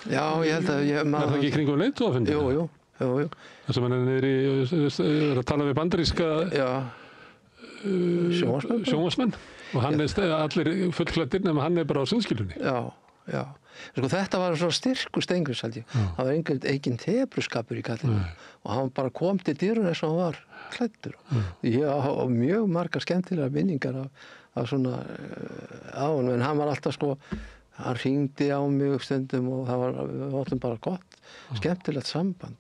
Já, ég held að Er það ekki í kringum leiðtogafundina? Jú. Það sem hann er að tala við bandaríska sjónvarpsmenn og hann er allir fullklæddir nema hann er bara á Sundskýlunni. Já. Sko, þetta var svo styrkur Steingríms, held ég. Það var engin tepruskapur í kallinu og hann bara kom til dyrun eins og hann var klæddur. Ég á mjög margar skemmtilegar minningar af svona á honum, en hann var alltaf, sko, hann hringdi á mig upp stundum og við áttum bara gott, skemmtilegt samband.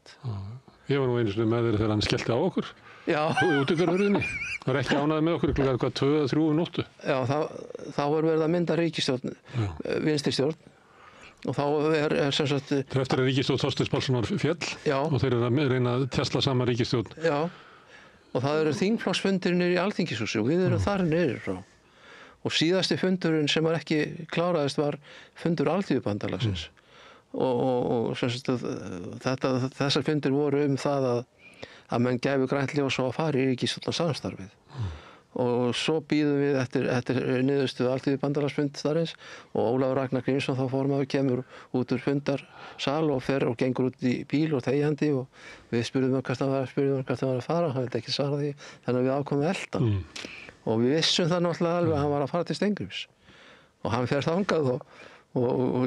Ég var nú einu sinni með þér þegar hann skellti á okkur. Já. Útidurarhurðinni. Það var ekki ánægð með okkur, klukkan 2-3 nóttu. Já, þá var verið að mynda ríkisstjórn, vinstristjórn. Og þá er sem sagt... Það er eftir að ríkisstjórn Þorsteins Pálssonar féll og þeir eru að reyna að tesla saman ríkisstjórn. Já, og það eru þingflokksfundir niður í Alþingishúsi og við erum þar niður frá. Og síðasti fundurinn sem ekki kláraðist var fundur Alþýðubandalagsins. Og sem sagt, þessar fundir voru það að menn gæfu grænt ljós og að fara í ríkisstjórnarsamstarfið. Og svo bíðum við eftir niðurstöðu Alþýðubandalagsfund þarins og Ólafur Ragnar Grímsson, þá formaður, kemur út úr fundarsal og fer og gengur út í bíl og þegjandi og við spurðum hvert hann var að fara, hann vildi ekki svara því, þannig að við ákomum eldan. Og við vissum það náttúrulega alveg að hann var að fara til Steingríms og hann fer þangað og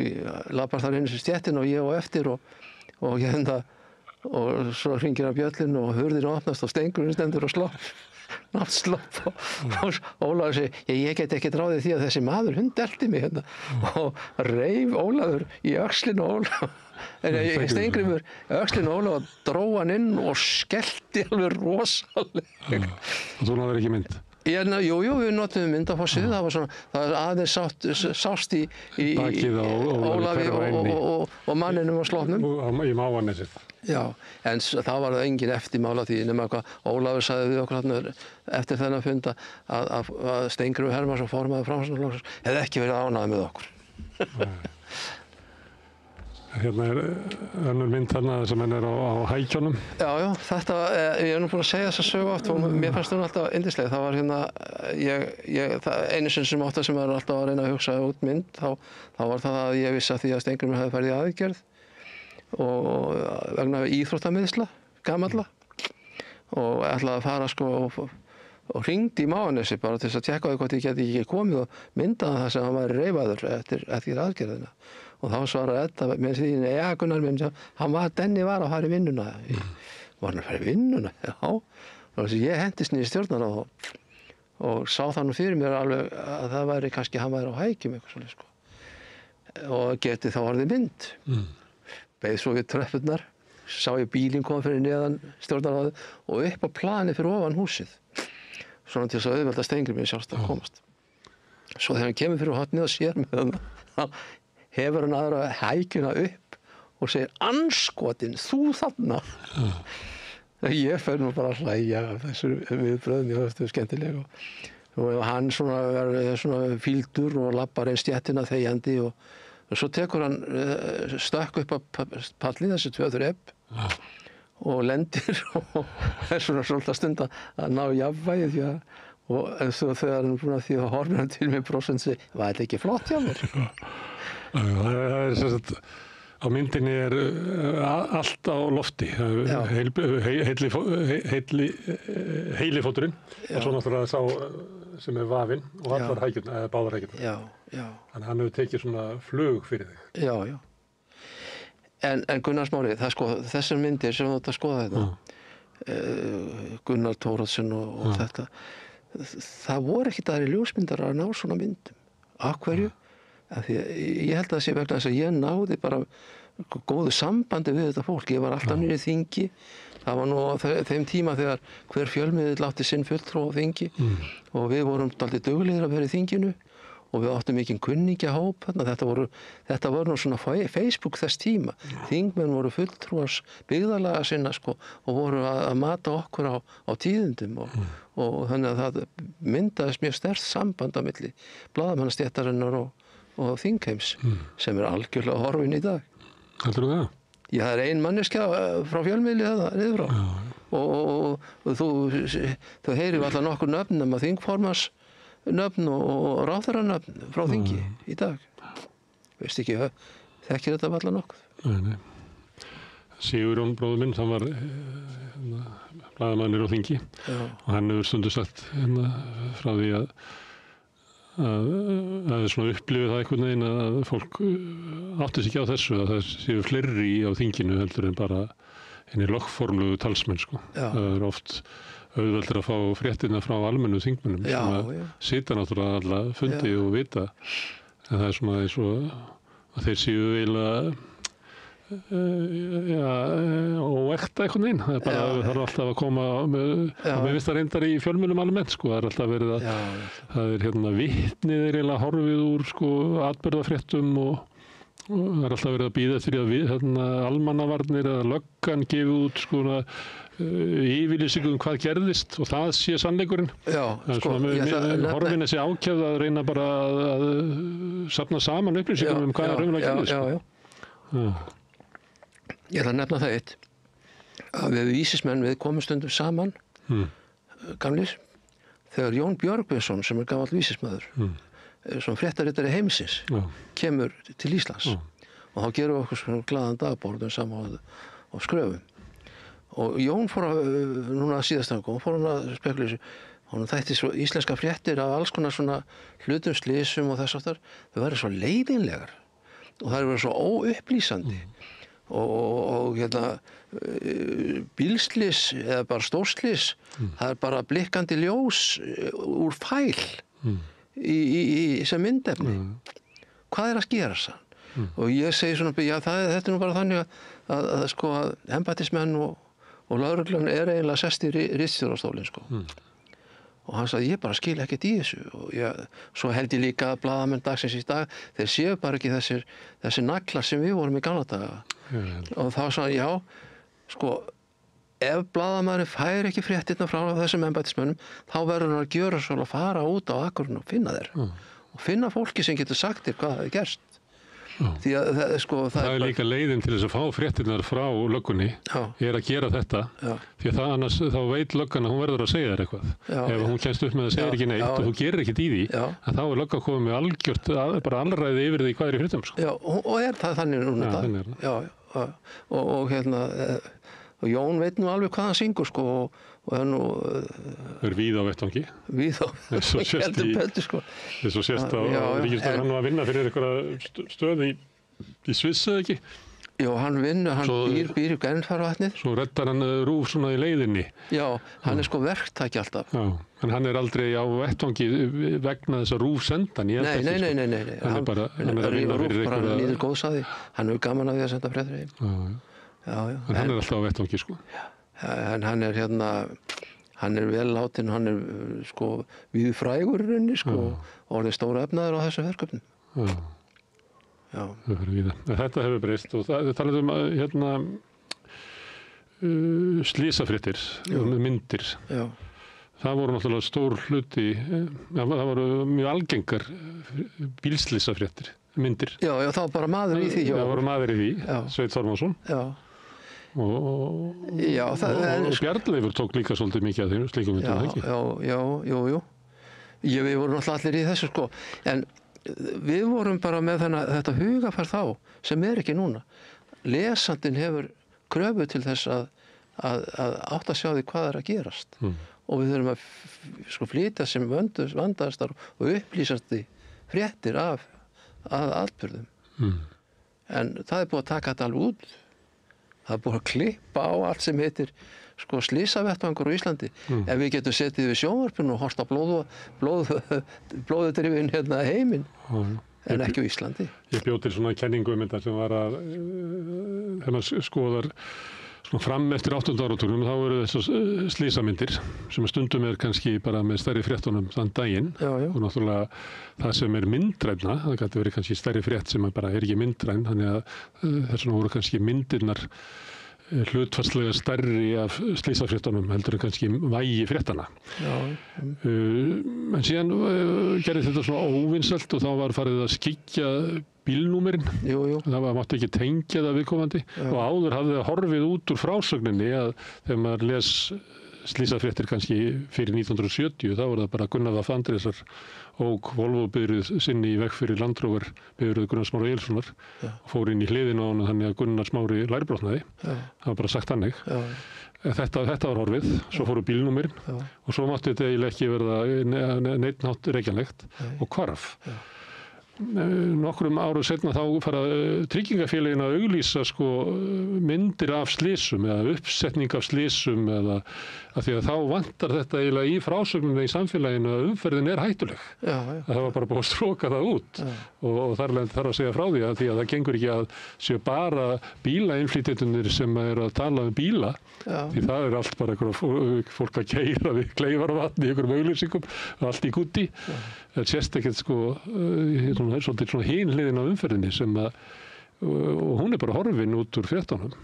labbar þar inn í stéttin og ég á eftir og og svo hringir hann bjöllinu og hurðin opnast og Steingrímur stendur og slopp og Ólafur segir, ég get ekki ráðið því að þessi maður hundelti mig hérna og reif Ólafur í öxlinu og Steingrímur öxlinu og Ólafur dró hann inn og skellti alveg rosalega. Og þú náður ekki mynd? Jú, við notum mynd á forsíðu, það var aðeins sást í bakið á Ólafi og manninum á sloppnum. Í Mávanesið. Já, en það var það engin eftirmála því nema hvað Ólafur sagði við okkur eftir þennan fund að Steingrímur Hermannsson formaður Framsóknarflokksins hefði ekki verið ánægður með okkur. Hérna önnur mynd þarna sem henn á hækjunum. Já, þetta, ég nú búin að segja þessa sögu oft og mér fannst hún alltaf yndisleg. Það var hérna, einu sinni sem átt sem var alltaf að reyna að hugsa út mynd, þá var það að ég vissi að því að Steingrímur hefði farið í aðgerð og vegna íþróttameiðsla, gamalla, og ætlaði að fara og hringdi í Mávanesi bara til þess að tjekka á því hvort ég geti ekki komið og myndaði það sem hann væri reifaður eftir aðgerðina. Og þá svaraði Edda með því, Gunnar minn, Denni var að fara í vinnuna. Var hann að fara í vinnuna? Já. Og ég hendist niður í stjórnarráð og sá það nú fyrir mér alveg að það væri kannski, hann væri á hækjum eitthvað svolítið, sko. Og geti þá orðið mynd. Beið svo við tröppurnar, sá ég bílinn koma fyrir neðan stjórnarráðið og upp á plani fyrir ofan húsið. Svona til þess að auðvelda Steingrímur sjálfst að komast. Svo þegar hann kemur fyrir hornið og sér með hann, hefur hann aðra hækjuna upp og segir, andskotin, þú þarna. Ég fer nú bara að hlæja af þessu viðbröðum, ég höfðu skemmtilega. Og hann svona fíldur og lappar einn stéttina þegjandi og svo tekur hann stökk upp að pallin, þessi 2 þrepp og lendir og svona svolítið stund að ná jafnvægi því að og svo þegar hann búin að því að horfir hann til mig brosandi og segir, var þetta ekki flott hjá mér? Það sem sagt, á myndinni allt á lofti, heilifóturinn og svo náttúrulega sá sem vafinn og allar hækjurnar, eða báðar hækjurnar. Já. Þannig að hann hefur tekið svona flug fyrir þig. Já. En Gunnar Smári, þessar myndir sem þú átt að skoða þetta, Gunnar Thoroddsen og þetta, það voru ekki aðrir ljósmyndar að ná svona myndum. Af hverju? Því ég held að það sé vegna þess að ég náði bara góðu sambandi við þetta fólk. Ég var alltaf niður í þingi. Það var nú á þeim tíma þegar hver fjölmiðill átti sinn fulltrúa á þingi og við vorum dálítið duglegir að vera í þinginu og við áttum mikinn kunningjahóp. Þetta voru nú svona Facebook þess tíma. Þingmenn voru fulltrúars byggðarlaga sinna og voru að mata okkur á tíðindum og þannig að það myndaðist mjög sterkt samband á milli blaðamannastéttarinnar og þingheims sem algjörlega horfin í dag. Heldurðu það? Já, það ein manneskja frá fjölmiðli það niður frá. Og þú heyrir alltaf nokkur nöfn nema þingformans nöfn og ráðherranöfn frá þingi í dag. Veist ekki, þekkir þetta alltaf nokkuð? Nei. Sigurjón bróður minn, hann var blaðamannur á þingi og hann hefur stundu sagt frá því að svona upplifið það einhvern veginn að fólk átti sig ekki á þessu, að það séu fleiri á þinginu heldur en bara henni lögformlegu talsmenn, Það oft auðveldur að fá fréttina frá almennu þingmönnum sem að sita náttúrulega alla fundi og vita, en það svona eins og að þeir séu eiginlega óekta einhvern veginn. Það þarf alltaf að koma mér finnst það reyndar í fjölmiðlum almennt, það alltaf verið að það vitnið eiginlega horfið úr atburðafréttum og það alltaf verið að bíða eftir að almannavarnir eða löggan gefið út yfirlýsingu hvað gerðist og það sé sannleikurinn. Horfin þessi ákefð að reyna bara að safna saman upplýsingum hvað raunverulega gerðist. Ég ætla að nefna það eitt að við vísismenn komum stundum saman gamlir þegar Jón Björgvinsson sem gamall vísismaður sem fréttarittari heimsins kemur til Íslands og þá gerum við okkur svona glaðan dagborðum saman og skröfum og Jón fór núna síðast fór hann að spekla hún þætti svo íslenska fréttir af alls konar svona hlutum slysum og þess aftar þau væri svo leiðinlegar og það eru svo óupplýsandi og bílslys eða bara stórslys, það bara blikkandi ljós úr fæl í sem myndefni. Hvað að gera sann? Og ég segi svona, já, þetta nú bara þannig að sko að embættismenn og lögreglan eiginlega sest í ritstjórastólinn, sko. Og hann sagði, ég bara skil ekkert í þessu. Og svo held ég líka að blaðamenn dagsins í dag, þeir séu bara ekki þessir naglar sem við vorum í gamla daga. Og þá sagði já, sko, ef blaðamaðurinn fær ekki fréttirnar frá þessum embættismönnum, þá verður hann að gjöra svo að fara út á akurinn og finna þeir. Og finna fólki sem getur sagt þér hvað hafi gerst. Því að það er líka leiðin til þess að fá fréttirnar frá löggunni að gera þetta því að það annars þá veit löggan að hún verður að segja þér eitthvað ef hún kemst upp með að segja ekki neitt og þú gerir ekkert í því að þá er löggan komið með algjört bara alræði yfir því hvað í fréttum sko. Já, og það þannig núna þetta og Jón veit nú alveg hvað hann syngur sko og nú víða á vettvangi víða á svo sést á ríkisstjórn hann var að vinna fyrir einhverja stöð í Sviss eða ekki já, hann býr í Genfarvatnið svo reddar hann RÚV svona í leiðinni já, hann sko verktaki alltaf já, en hann aldrei á vettvangi vegna þess að RÚV senda hann nei hann bara hann að vinna fyrir einhverja líður góðsaði hann hefur gaman af því að senda fréttir heim já, en hann alltaf á vettvangi sko en hann hann vel látinn, hann sko við frægur rauninni sko og orðið stóra efnaður á þessu verkefni já. Þetta hefur breyst og það talaði slysafréttir myndir það voru náttúrulega stór hluti það voru mjög algengar bílslysafréttir myndir já, það var bara maður í því það voru maður í því, Sveinn Þormónsson og Bjarnleifur tók líka svolítið mikið af þeim slíkum myndum, ekki? Jú. Við vorum alltaf allir í þessu sko, en við vorum bara með þetta hugafar þá, sem ekki núna. Lesandinn hefur kröfu til þess að átta sjá því hvað að gerast. Og við þurfum að flytja sem vandaðastar og upplýsandi fréttir af atburðum. En það búið að taka þetta alveg út. Það búið að klippa á allt sem heitir slysavettvangur á Íslandi. Ef við getum setið við sjónvarpinu og horft á blóðudrifin heiminn, en ekki á Íslandi. Ég bjó til svona kenningu þetta sem var að skoðar fram eftir 8. áratugnum þá eru þessar slysamyndir sem stundum kannski bara með stærri fréttunum þann daginn og náttúrulega það sem myndrænna, það gæti verið kannski stærri frétt sem bara ekki myndræn þannig að þessum voru kannski myndirnar hlutfallslega stærri af slysafréttunum heldur en kannski vægi fréttana. En síðan gerði þetta svona óvinsælt og þá var farið að skyggja bílnúmerinn. Það mátti ekki tengja það viðkomandi og áður hafði það horfið út úr frásögninni að þegar maður les slysafréttir kannski fyrir 1970 þá var það bara Gunnar V. Andrésar og Volvo-bifreið sinni í veg fyrir Land Rover bifreið Gunnars Smára Egilssonar og fór inn í hliðina á hann þannig að Gunnar Smári lærbrotnaði. Það var bara sagt þannig. Þetta var horfið, svo fóru bílnúmerinn og svo mátti þetta eiginlega ekki verða neitt nátt rekjanlegt og hvarf. Nokkrum árum seinna þá fara tryggingafélögin að auglýsa myndir af slysum eða uppsetning af slysum eða af því að þá vantar þetta eiginlega í frásögnunni í samfélaginu að umferðin hættuleg. Það var bara búið að stróka það út og þar þarf að segja frá því að það gengur ekki að séu bara bílainnflytjendurnir sem að tala bíla því það allt bara fólk að keyra við Kleifarvatni í einhverjum auglýsingum og allt í gúti. Það sést ekkert svolítið svona hin hliðin á umferðinni sem og hún bara horfin út úr fréttunum.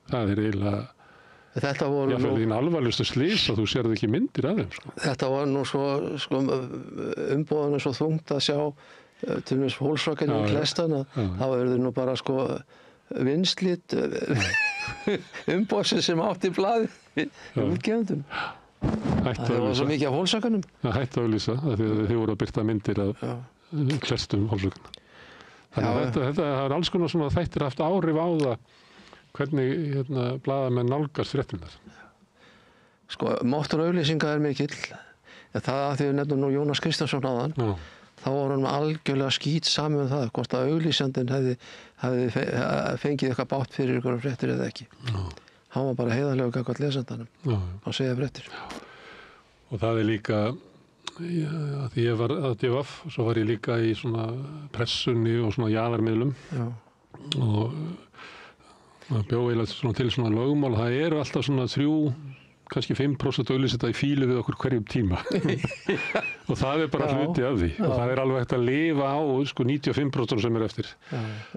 Það eiginlega jáfnvel alvarlegustu slys að þú sérð ekki myndir af þeim. Þetta var nú svo umboðinu svo þungt að sjá til dæmis Volkswagen í Klestana. Það var nú bara vinslit umboðsins sem átti blaði útgefendum. Það var svo mikið af Volkswagenum. Það hætti að auglýsa af því að þið voru að birta myndir af Klestum Volkswagen. Þannig að þetta er alls konar svona þættir haft áhrif á það hvernig blaðamenn nálgast fréttirnar. Máttur auglýsinga mikill. Það að því við nefnum nú Jónas Kristjánsson áðan. þá var hann algjörlega skít saman það hvort að auglýsandinn hefði fengið eitthvað bátt fyrir ykkur fréttir eða ekki. Hann var bara heiðarlegur gagnvart lesandanum að segja fréttir. Og það líka, að ég var að DVF, svo var ég líka í svona pressunni og svona jaðarmiðlum og maður bjó eiginlega til svona lögmál. Það eru alltaf svona 3, kannski 5% auglýsenda í fílu við okkur hverjum tíma. Og það bara hluti af því. Og það alveg hægt að lifa á 95% sem eftir.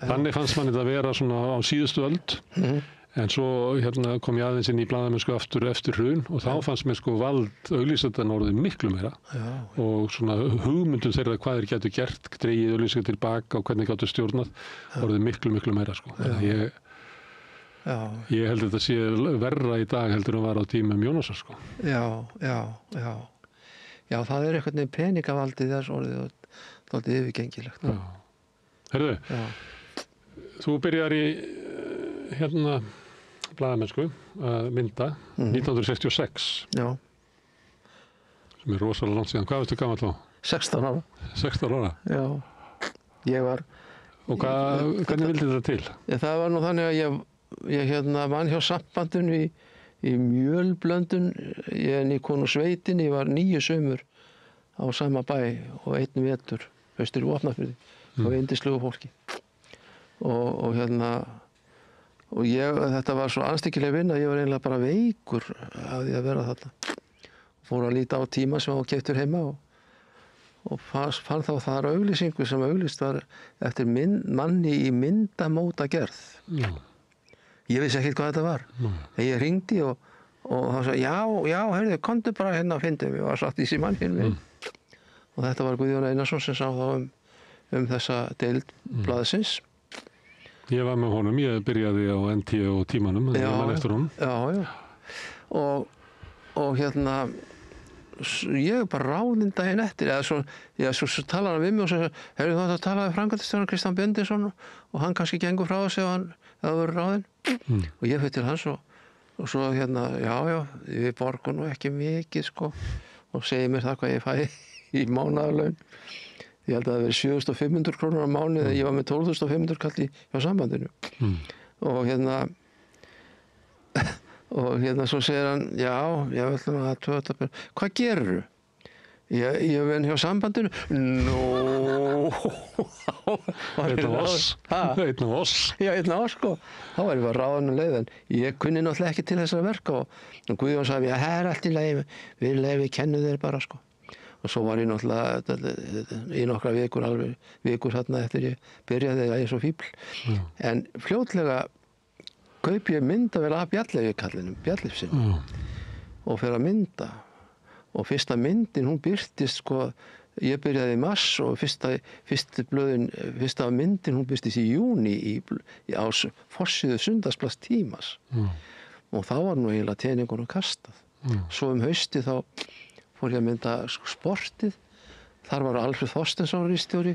Þannig fannst manni þetta að vera svona á síðustu öld. En svo kom ég aðeins inn í blaðamennsku aftur eftir hrun og þá fannst mér vald auglýsendanna orðið miklu meira. Og svona hugmyndum þeirra hvað þeir gætu gert, dregið auglýsingar tilbaka og hvernig gætu stjórnað, orðið miklu meira. Ég held að þetta sé verra í dag heldur en var á tímum Jónasar. Já, það einhvern veginn peningavaldið þess orðið dálítið yfirgengilegt. Herðu, þú byrjar í blaðamennsku að mynda 1966. Já. Sem rosalega langt síðan. Hvað veistu gamall þá? 16 ára. 16 ára? Já. Ég var... Og hvernig vildi þetta til? Það var nú þannig að ég vann hjá sambandinu í mjölblöndun. Ég nýkon úr sveitinni, ég var 9 sumur á sama bæ og 1 vetur austur í Vopnafirði og yndislegu fólki. Og þetta var svo anstíkileg vinna, ég var eiginlega bara veikur af því að vera þarna. Fór að líta á tíma sem var keyptur heima og fann þá þar auglýsingu sem auglýst var eftir manni í myndamótagerð. Ég vissi ekki hvað þetta var. Ég hringdi og þá sagði, já, heyrðu, komdu bara hérna og fyndi mig. Ég var satt í símann hérna. Og þetta var Guðjón Einarsson sem sá þá þessa deild blaðsins. Ég var með honum, ég byrjaði á NT og tímanum, ég man eftir honum. Já. Og ég bara ráðinn daginn eftir, svo talaði hann við mig og sagði, heyrðu þú að talaði framkvæmdastjórann Kristján Björnsson og hann kannski gengur frá þessu ef hann verður ráðinn. Og ég fyrir til hans og svo já, við borgum nú ekki mikið og segir mér það hvað ég fæ í mánaðarlaun. Ég held að það verið 7.500 krónur á mánuði, ég var með 12.500 kall hjá sambandinu. Og svo segir hann, já, ég vil nú að tvöta, hvað gerurðu? Ég vinn hjá sambandinu. Einn af oss. Já, einn af oss, Þá var ég bara ráðan leið, en ég kunni náttúrulega ekki til þess að verka og Guðjón sagði, það er allt í lagi, við kennum þér bara, Og svo var ég náttúrulega í nokkra vikur þarna eftir ég byrjaði eins og fíbl. En fljótlega kaup ég myndavél af Bjarleifsinum og fer að mynda. Og fyrsta myndin, hún birtist, ég byrjaði í mars og fyrsta myndin, hún birtist í júní á forsíðu Sundagsblaðs Tímas. Og þá var nú eiginlega teningunum kastað. Svo haustið þá fór ég að mynda sportið. Þar var Alfred Þorsteinsson ritstjóri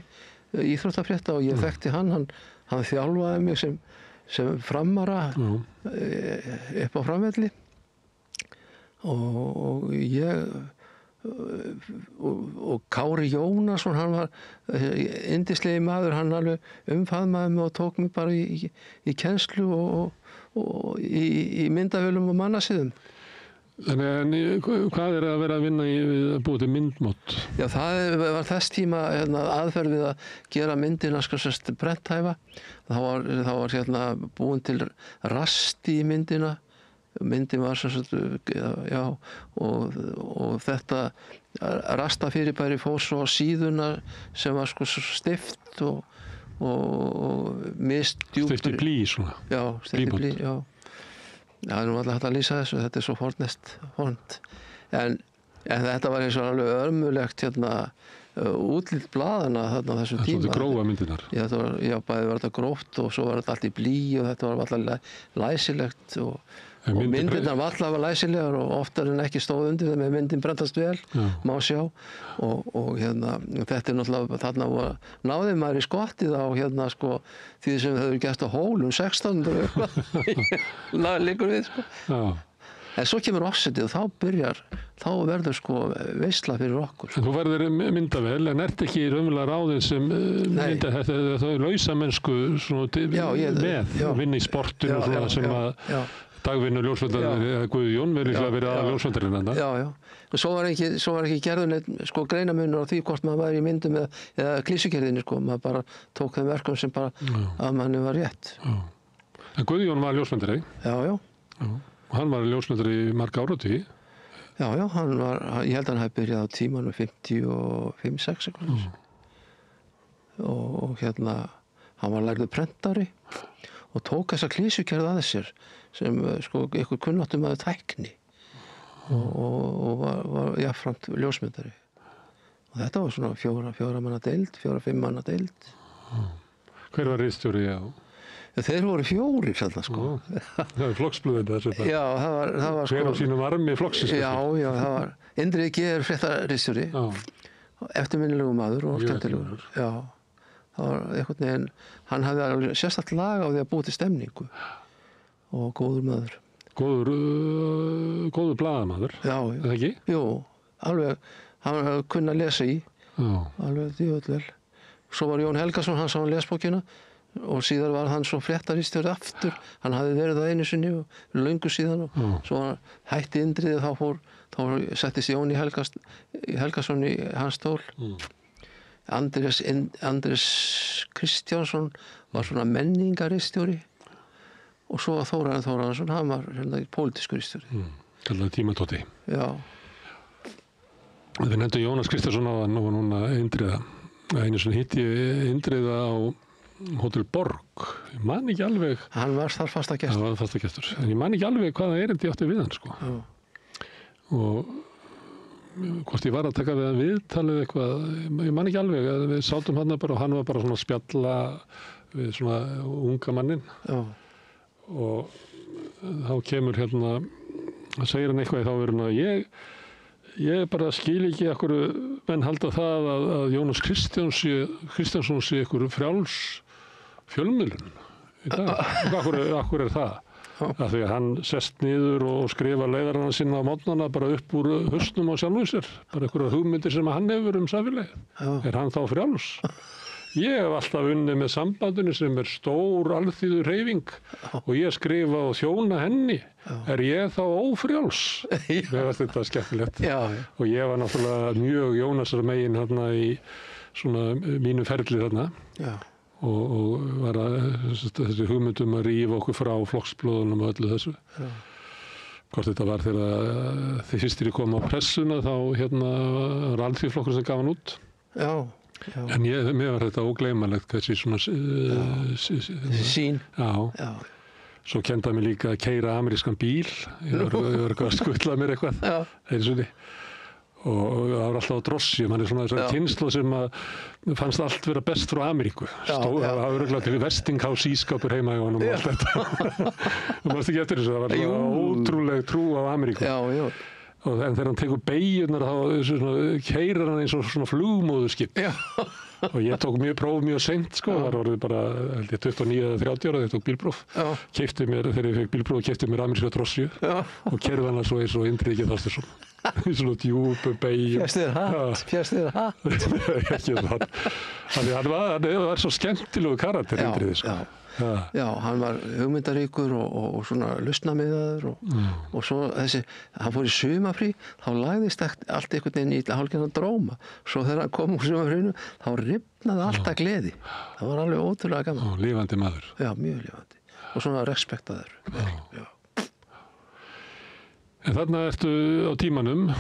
íþróttafrétta og ég þekkti hann þjálfaði mig sem framara upp á framvelli og ég og Kári Jónasson, hann var yndislegi maður, hann alveg umfaðmaði mig og tók mig bara í kennslu og í myndavélum og mannasiðum. Þannig, hvað að vera að vinna við að búa til myndmót? Já, það var þess tíma aðferð við að gera myndina brenthæfa. Það var búin til rasti í myndina. Myndin var og þetta rastafyrirbæri fór svo á síðuna sem var stift og misdjúpur. Stift í blý svona? Já, stift í blý, já. Það er nú alltaf hægt að lýsa þessu, þetta svo fornt. En þetta var eins og alveg örmulegt útlit blaðana þarna á þessum tíma. Þetta grófa myndirnar. Já, bæði var þetta gróft og svo var þetta allt í blý og þetta var alltaf læsilegt og myndirnar var alltaf læsilegar og oftar en ekki stóð undir þeim með myndin brendast vel, má sjá og þetta náttúrulega, þarna náði maður í skottið á því sem þau hefur gert á Hólum 1600 liggur við En svo kemur offsetið og þá verður sko veisla fyrir okkur. En þú verður myndavél en ert ekki raunverulega ráðin sem mynda þetta lausamennsku vinna í sportinu og svona sem að dagvinnu ljósmyndarinn Guðjón verður líklega verið að ljósmyndarinn þarna. Já. Svo var ekki gerður neitt sko greinamunur á því hvort maður væri í myndum eða klísugerðinni sko. Maður bara tók þeim verkum sem bara að manni var rétt. Já. En Guðjón var ljósmyndari? Já. Og hann var ljósmyndari í marga áratugi? Já, hann var, ég held að hann hafi byrjað á tímanum 55-6 eitthvað. Og hann var lærður prentari og tók þessa klísugerð að sér sem sko einhver kunnáttum að tækni og var jafnframt ljósmyndari. Og þetta var svona 4 manna deild, 4-5 manna deild. Hver var ritstjóri, já? Þeir voru 4 þarna sko. Það var flokksblöðin þessu. Já, það var sko. Hver á sínum armi flokksins? Já, það var Indriði G. fréttaritstjóri. Eftirminnilegu maður og skemmtilegur. Já, það var einhvern veginn, hann hafði alveg sérstakt lag á því að búa til stemningu og góður maður. Góður blaðamaður? Já. Er það ekki? Jú, alveg, hann hafði kunnað að lesa í. Alveg djöfull vel. Svo var Jón Helgason, hann sá lesbókina og síðar var hann svo fréttaritstjóri aftur. Hann hafði verið það einu sinni og löngu síðan og svo hætti Indriði og þá settist Jón Helgason í hans stól. Andrés Kristjánsson var svona menningarritstjóri og svo var Þórarinn Þórarinsson, hann var pólitískur ritstjóri. Kallaði tímatóti. Já. Við nefndum Jónas Kristjánsson á hann og núna Indriða. Einu sinni hitti ég Indriða á Hótel Borg. Ég man ekki alveg. Hann var þar fastagestur. Hann var fastagestur. En ég man ekki alveg hvaða erindi átti við hann sko. Og hvort ég var að taka við hann viðtalið eitthvað, ég man ekki alveg. Við sátum hann bara og hann var bara svona að spjalla við svona unga mannin. Og þá kemur það segir hann eitthvað í þáveruna ég bara skil ekki af hverju menn halda það að Jónas Kristjánsson sé einhver frjáls fjölmiðlun í dag. Af hverju það? Af því að hann sest niður og skrifa leiðarana sinna á morgnana bara upp úr hausnum á sjálfum sér. Bara einhverjar hugmyndir sem hann hefur samfélagið. Er hann þá frjáls? Ég hef alltaf unnið með sambandinu sem stór alþýður hreyfing og ég skrifa og þjóna henni. Er ég þá ófrjáls? Mér finnst þetta skemmtilegt. Og ég var náttúrulega mjög Jónasar megin þarna í svona mínu ferli þarna. Og var þessi hugmyndum að rífa okkur frá flokksblöðunum og öllu þessu. Hvort þetta var þegar þið fyrstir ég kom á pressuna þá var alþýðuflokkur sem gaf hann út. En mér var þetta ógleymanlegt þessi svona sín. Já. Svo kenndi mér líka að keyra amerískan bíl. Ég var að skutla mér eitthvað. Einu sinni. Og það var alltaf á drossi. Man svona þessari kynslóð sem fannst allt vera best frá Ameríku. Það var örugglega til Westinghouse ískapur heima í honum og allt þetta. Þú mást ekki eftir þessu. Það var ótrúleg trú á Ameríku. Já. En þegar hann tekur beygjunar þá keyrir hann eins og svona flugmóðurskip. Og ég tók próf mjög seint sko. Það var orðið bara 29 eða 30 ára þegar ég tók bílpróf. Þegar ég fekk bílpróf keypti mér ameríska drossju og keyrði hana svo eins og Indriði Þorsteinsson. Í svona djúpu beygjum. Fjast þér hatt. Ekki það. Þannig hann var svo skemmtilegu karakter Indriði sko. Já, hann var hugmyndaríkur og svona lausnamiðaður og svo hann fór í sumarfrí, þá lagðist allt einhvern veginn í hálfgerðan dróma. Svo þegar hann kom úr sumarfrínu, þá rifnaði alltaf gleði. Það var alveg ótrúlega gaman. Og lifandi maður. Já, mjög lifandi. Og svona respektaður. Já. En þarna ertu á tímanum?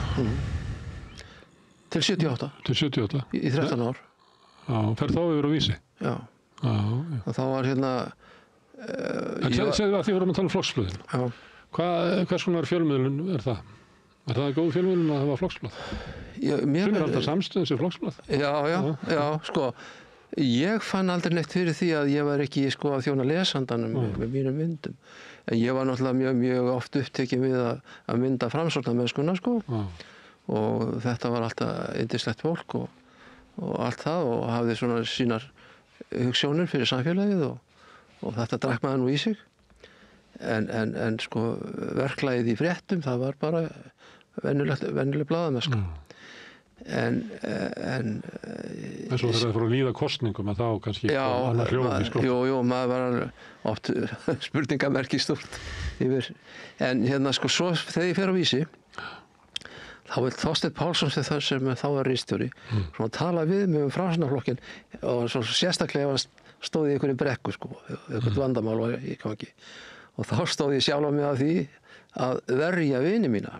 Til 78. Til 78? Í 13 ár. Já, ferð þá yfir á Vísi? Já. Og þá var En segðu að því vorum að tala um flokksblöðin. Hvers konar fjölmiðlun er það? Er það góð fjölmiðlun að hafa flokksblöð? Sumir halda samstöðin sem flokksblöð. Já, sko. Ég fann aldrei neitt fyrir því að ég var ekki sko að þjóna lesandanum með mínum myndum. En ég var náttúrulega mjög oft upptekinn við að mynda framsóknarmennskuna sko. Og þetta var alltaf yndislegt fólk og allt það og hafði svona sínar hugsjónir fyrir samfélagið og þetta drakk maður nú í sig. en sko verklagið í fréttum, það var bara venjuleg blaðamennska. En svo þegar það fór að líða kosningum að þá kannski annar hljóði, sko. Jú, maður var oft spurningamerki stórt yfir. En sko svo þegar ég fer á Vísi, þá vil Þorsteinn Pálsson sem þá var ritstjóri, svona tala við mig Framsóknarflokkinn og svo sérstaklega ef hann stóð í einhverju brekku, sko, eitthvað vandamál var í gangi. Og þá stóð ég sjálf á mig af því að verja vini mína.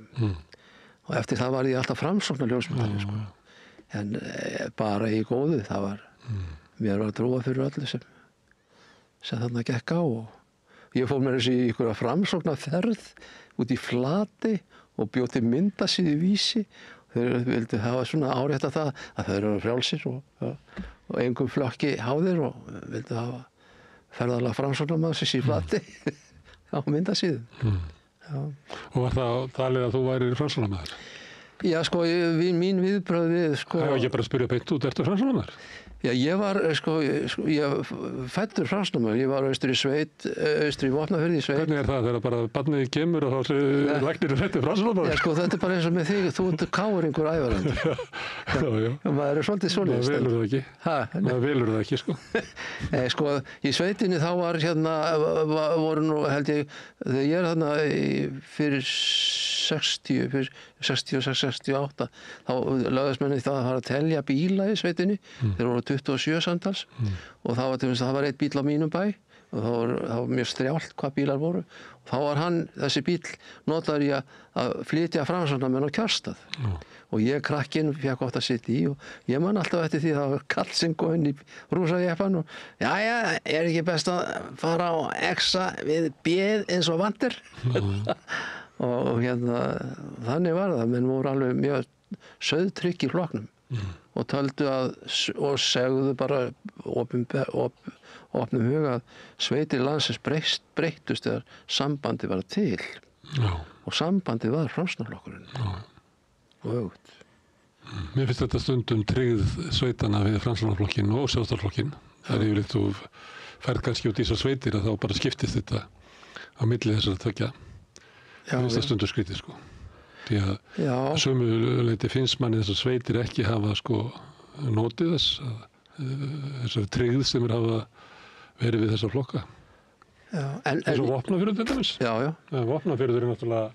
Og eftir það var ég alltaf Framsóknarljósmyndari, sko. En bara í góðu, það var, mér var að trúa fyrir öllu sem þarna gekk á. Og ég fór mér þessi í einhverja Framsóknarferð út í Flati og bjó til myndasíðu Vísi. Þeir vildu hafa svona árétta það að þeir eru frjálsir og engum flokki háðir og vildu hafa ferðalega Framsóknarmannsins í Flati á myndasíðum. Og var það talið að þú væri Framsóknarmaður? Já, sko, mín viðbrögð við, sko... Það var ekki bara að spyrja beint út, ertu Framsóknarmaður? Já, ég var, sko, ég fæddur Framsóknarmaður. Ég var austur í sveit, austur í Vopnafirði í sveit. Hvernig er það þegar bara barnið kemur og þá læknir fæddur Framsóknarmaður? Já, sko, þetta er bara eins og með þig, þú ert káringur ævarandi. Já. Maður er svolítið svoleiðis. Maður velur það ekki. Maður velur það ekki, sko. Sko, í sveitinni þá var voru nú, held ég, þegar ég þarna fyrir 68, þá lögðast menni það að fara að telja bíla í sveitinni. Þeir voru 27 samtals og það var einn bíl á mínum bæ og það var mjög strjált hvað bílar voru. Og þá var þessi bíl notaður í að flytja Framsóknarmenn á kjörstað. Og ég krakkinn fékk oft að sitja í og ég man alltaf eftir því það var kall sem kom inn í rúsajeppan og jæja, er ekki best að fara á X við B eins og vantir? Og þannig var það, menn voru alveg mjög sauðtrygg í flokknum og töldu og segðu bara opnum huga að sveitir landsins breyttust þegar sambandi var til. Og sambandi var Framsóknarflokkurinn og öfugt. Mér finnst þetta stundum tryggð sveitana við Framsóknarflokkinn og Sjálfstæðisflokkinn. Það er yfirleitt þú ferð kannski út í þessar sveitir að þá bara skiptist þetta á milli þessara tveggja. Mér finnst það stundum skrítið, sko. Því að sömu leyti finnst manni þessar sveitir ekki hafa, sko, notið þessar tryggð sem hafa verið við þessar flokka. Eins og Vopnafjörður til dæmis. Vopnafjörður er náttúrulega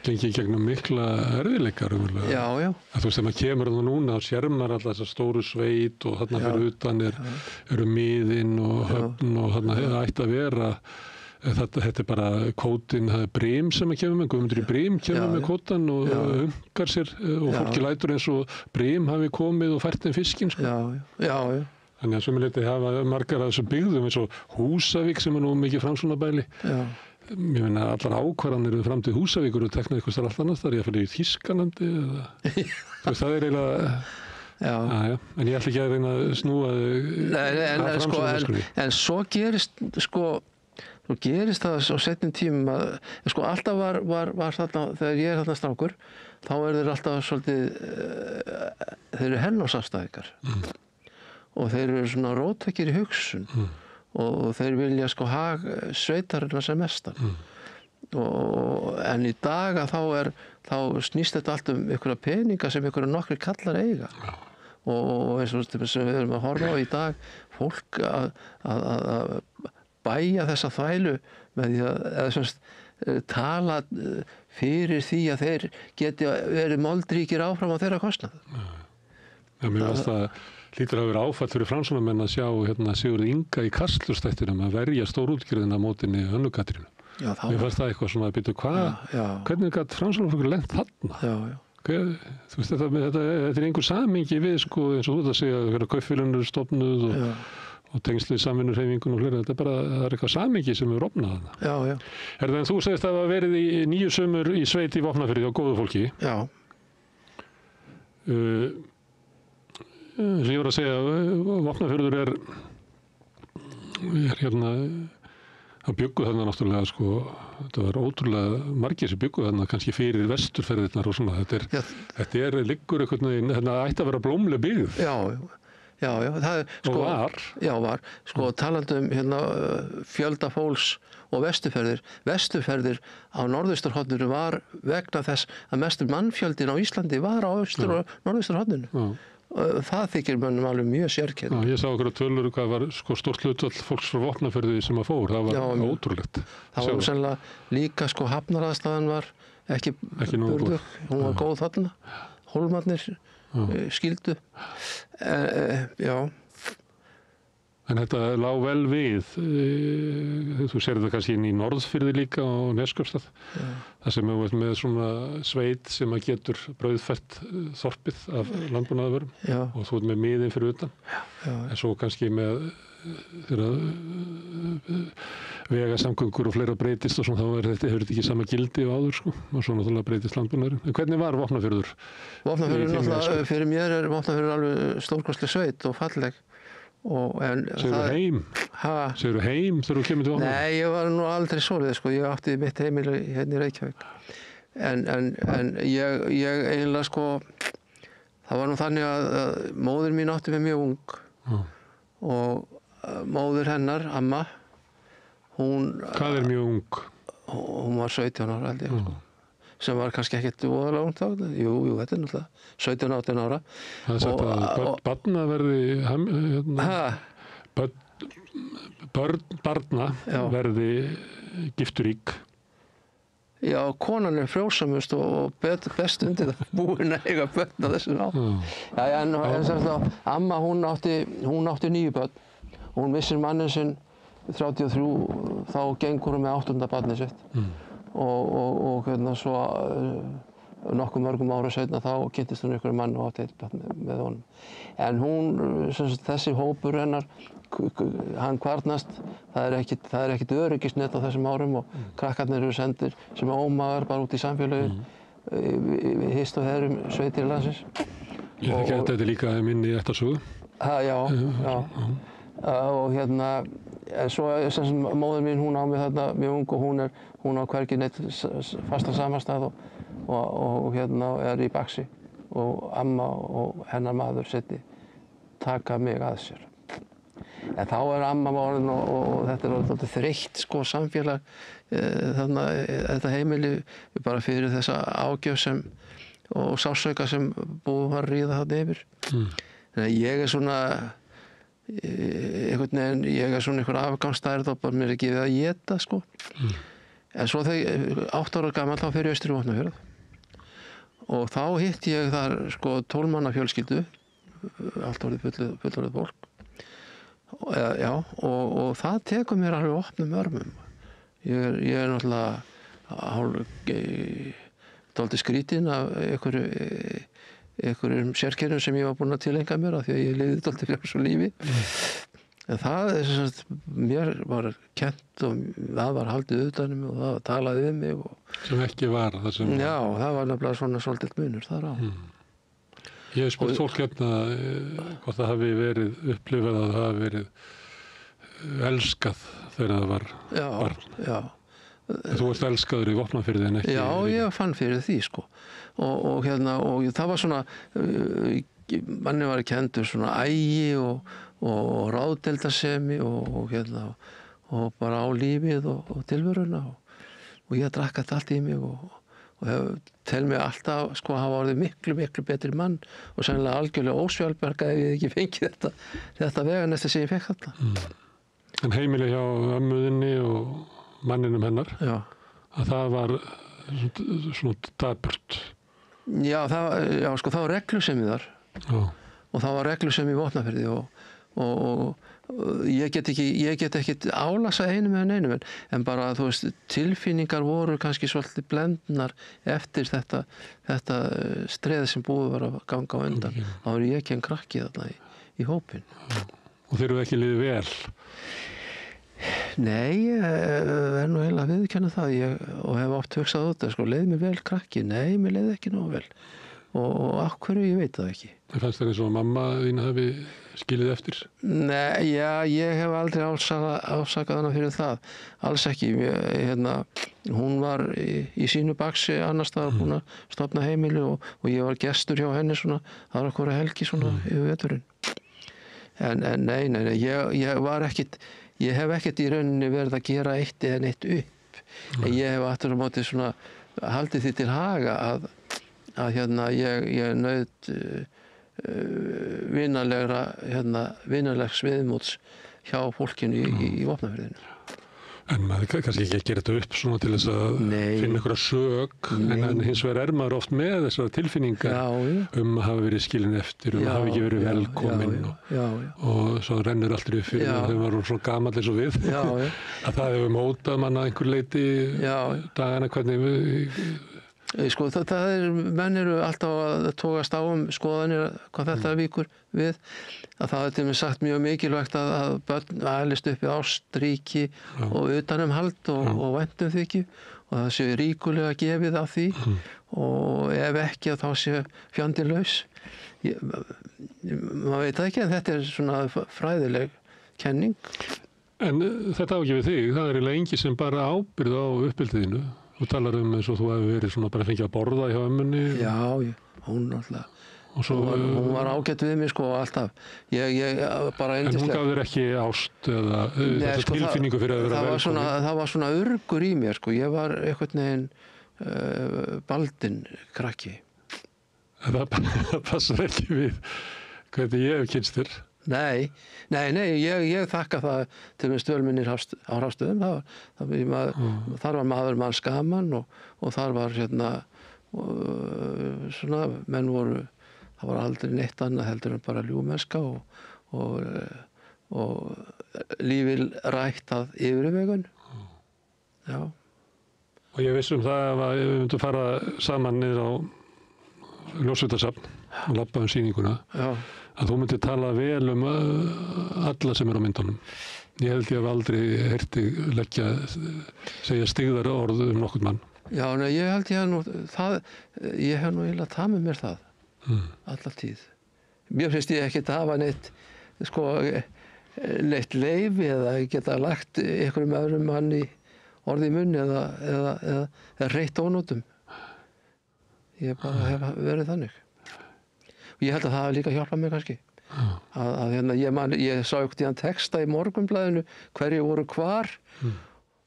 gengið gegnum mikla erfiðleikar. Þú veist, þegar maður kemur þarna núna þá sér maður alltaf þessar stóru sveit og þarna fyrir utan eru miðin og höfn og þarna ætti að vera. Þetta er bara kótinn, það er Brim sem kemur með, Guðmundur í Brim kemur með kótan og umgar sér og fólki lætur eins og Brim hafi komið og fært þeim fiskinn, sko. Þannig að sömuleyti hafa margar af þessum byggðum eins og Húsavík sem er nú mikið Framsóknarbæli. Ég meina allar ákvarðanir við framtíð Húsavíkur og tekna eitthvað starf allt annars þar, ég fyrir í Þýskalandi eða... Það er eiginlega... En ég ætla ekki að reyna að snúa að Framsóknarskrúi. En svo gerist það á seinni tímum að sko alltaf var þarna, þegar ég er þarna strákur, þá þeir alltaf svolítið, þeir eru hernámsafstæðingar og þeir eru svona róttækir í hugsun og þeir vilja sko hag sveitarinnar sem mestan. En í dag að þá snýst þetta allt einhverja peninga sem einhverja nokkrir kallar eiga. Og eins og sem við erum að horfa á í dag, fólk að bæja þessa þvælu með því að tala fyrir því að þeir geti verið moldríkir áfram á þeirra kostnað. Mér finnst það hlýtur að vera áfall fyrir Framsóknarmenn að sjá Sigurð Inga í Kastlustættinum að verja stórútgerðina á mótinni Önnu Katrínu. Mér fannst það eitthvað svona að byrja, hvernig gat Framsóknarflokkur lent þarna? Þú veist, þetta er einhver samhengi við, sko, eins og þú þetta segja, hvernig kaupfélögin eru stofnuð og tengslið samvinnuhreyfingun og fleira. Þetta er bara, það er eitthvað samhengi sem er opnað þarna. En þú segist að það hafa verið í 9 sumur í sveit í Vopnafirði á góðu fólki. Sem ég var að segja, Vopnafjörður er það bjuggu þarna náttúrulega, sko, þetta var ótrúlega margir sem bjuggu þarna kannski fyrir vesturferðirnar og svona. Þetta liggur einhvern veginn, þetta ætti að vera blómleg byggð. Já, það er sko... Og var. Já, var. Sko, talandi hérna fjölda fólks og vesturferðir. Vesturferðir á norðausturhorninu var vegna þess að mestur mannfjöldin á Íslandi var á austur- og norðausturhorninu. Það þykir mönnum alveg mjög sérkennt. Já, ég sá okkur tölur hvað var sko stórt hlutfall fólks frá Vopnafirði sem að fór. Það var ótrúlegt. Það var sennilega líka sko hafnaraðstæðan var ekki burðug. Hún var góð þarna. Hólmarnir skildu. Já. En þetta lá vel við, þú sér þetta kannski inn í Norðfirði líka á Neskaupstað, það sem er með svona sveit sem að getur brauðfært þorpið af landbúnaðarvörum og þú ert með miðin fyrir utan, en svo kannski með þegar vegasamgöngur og fleira breytist og svona, þá hefur þetta ekki sama gildi og áður sko, og svo náttúrulega breytist landbúnaðurinn. En hvernig var Vopnafjörður? Vopnafjörður náttúrulega, fyrir mér er Vopnafjörður alveg stórkostleg sveit og falleg. Segðu heim? Segðu heim þegar þú kemur til Vopnafjörður? Nei, ég var nú aldrei svoleiðis sko, ég átti mitt heimili hérna í Reykjavík. En ég eiginlega sko, það var nú þannig að móðir mín átti mig mjög ung og móðir hennar, amma, hún... Hvað er mjög ung? Hún var 17 ára held ég sko. Sem var kannski ekkert voðalega ungt þá. Jú, þetta er náttúrulega 17-18 ára. Það er sagt að barna verði barna verði gifturík. Já, konan er frjósamust og best undir það búin að eiga börn á þessu ná. Já, en sem sagt, amma hún átti 9 börn. Hún missir manninn sinn 33, þá gengur hún með 8. barnið sitt. Og hérna svo nokkuð mörgum ára seinna þá kynntist hún einhverjum mann og átti eitt barn með honum. En hún, þessi hópur hennar, hann kvarnast, það er ekkit öryggisnet á þessum árum og krakkarnir eru sendir sem ómagar bara út í samfélagið, hist og herum sveitir landsins. Ég þekki að þetta er líka minni ættarsögu. Já. Og hérna, en svo móðir mín, hún á mig þarna mjög ung og hún á hvergi neitt fastan samastað og hérna er í Baxi og amma og hennar maður seinni taka mig að sér. En þá er amma orðin og þetta er orðið þreytt sko samfélag þarna þetta heimili bara fyrir þessa ágjöf sem og sásauka sem búið var að ríða þarna yfir. Þannig að ég er svona einhver afgangsstærð og bara mér er gefið að éta sko. En svo þegar 8 ára gamall þá fer ég austur í Vopnafjörð og þá hitti ég þar sko 12 manna fjölskyldu, allt orðið fullorðið fólk. Já, og það tekur mér alveg opnum örmum. Ég er náttúrulega dálítið skrítinn af einhverjum sérkennum sem ég var búinn að tileinka mér af því að ég lifði dálítið frjálsu lífi. En það er sem sagt, mér var kennt og það var haldið utan um mig og það var talað við mig. Sem ekki var það sem... Já, það var nefnilega svona svolítið munur þar á. Ég hef spurt fólk hérna hvort það hafi verið upplifað að það hafi verið elskað þegar það var barn. Já. Þú ert elskaður í Vopnafirði en ekki... Já, ég fann fyrir því sko. Og það var svona, manni var kendur svona ægi og ráðdeildarsemi og bara á lífið og tilveruna og ég drakk þetta allt í mig og tel mig alltaf sko hafa orðið miklu betri mann og sennilega algjörlega ósjálfbjarga ef ég ekki fengið þetta veganesti sem ég fekk þarna. En heimili hjá ömmuðinni og manninum hennar, að það var svona dapurt. Já, sko það var reglusemi þar og það var reglusemi í Vopnafirði og ég get ekki álasa einum en einum en bara þú veist tilfinningar voru kannski svolítið blendnar eftir þetta streð sem búið var að ganga á undan. Þá var ég ekki en krakki þarna í hópinn. Og þeir eru ekki liðið vel? Nei, ég er nú eiginlega að viðurkenna það og hef oft hugsað út að sko, leið mér vel krakki? Nei, mér leið ekki nógu vel. Og af hverju, ég veit það ekki. Það fannst það eins og mamma þín hafi skilið eftir? Nei, já, ég hef aldrei ásakað hana fyrir það. Alls ekki. Hún var í sínu Baxi annars staðar búin að stofna heimili og ég var gestur hjá henni svona, það var okkur helgi svona yfir veturinn. En nei, ég hef ekkert í rauninni verið að gera eitt eða neitt upp. En ég hef aftur á móti svona haldið því til haga að ég naut vinalegs viðmóts hjá fólkinu í Vopnafirðinu. En maður kannski ekki að gera þetta upp svona til þess að finna einhverja sök, en hins vegar maður oft með þessar tilfinningar að hafa verið skilin eftir, að hafa ekki verið velkominn og svo rennur allt upp fyrir þegar maður er svona gamall eins og við, að það hefur mótað manna einhver leiti dagana hvernig Sko, menn eru alltaf að tókast á skoðanir hvað þetta víkur við. Að það er til mig sagt mjög mikilvægt að börn ælist upp í ást, ríki og utanumhald og væntumþykju og það sé ríkulega gefið af því og ef ekki þá sé fjandinn laus. Maður veit það ekki en þetta er svona fræðileg kenning. En þetta á ekki við þig, það er eiginlega engi sem bara ábyrgð á uppeldiðinu. Þú talar eins og þú hefur verið svona bara fengið að borða hjá ömmunni. Já, hún alltaf. Hún var ágætt við mig sko alltaf. Ég bara En hún gaf þér ekki ást eða tilfinningu fyrir að vera velkomin? Það var svona urgur í mér sko. Ég var einhvern veginn baldinn krakki. Það passar ekki við hvernig ég hef kynnst þér. Nei, ég þakka það til með stölminnir á Hrafsstöðum. Þar var maður manns gaman og þar var svona, menn voru, það var aldrei neitt annað heldur en bara ljúfmennska og lífið rætt að yfirvegun. Já. Og ég viss það að við myndum fara saman niður á Ljósveitasafn og labba sýninguna. Já. Að þú myndir tala vel alla sem eru á myndunum. Ég held ég hef aldrei heyrt þig segja styggðar orð nokkurn mann. Já, ég held ég hef nú eiginlega tamið mér það. Alla tíð. Mér finnst ég ekkert að hafa neitt leyfi eða geta lagt einhverjum öðrum manni orð í munni eða reitt ónotum. Ég bara hef verið þannig. Og ég held að það hafi líka hjálpað mér kannski. Ég sá einhvern tíðan texta í Morgunblaðinu hverju voru hvar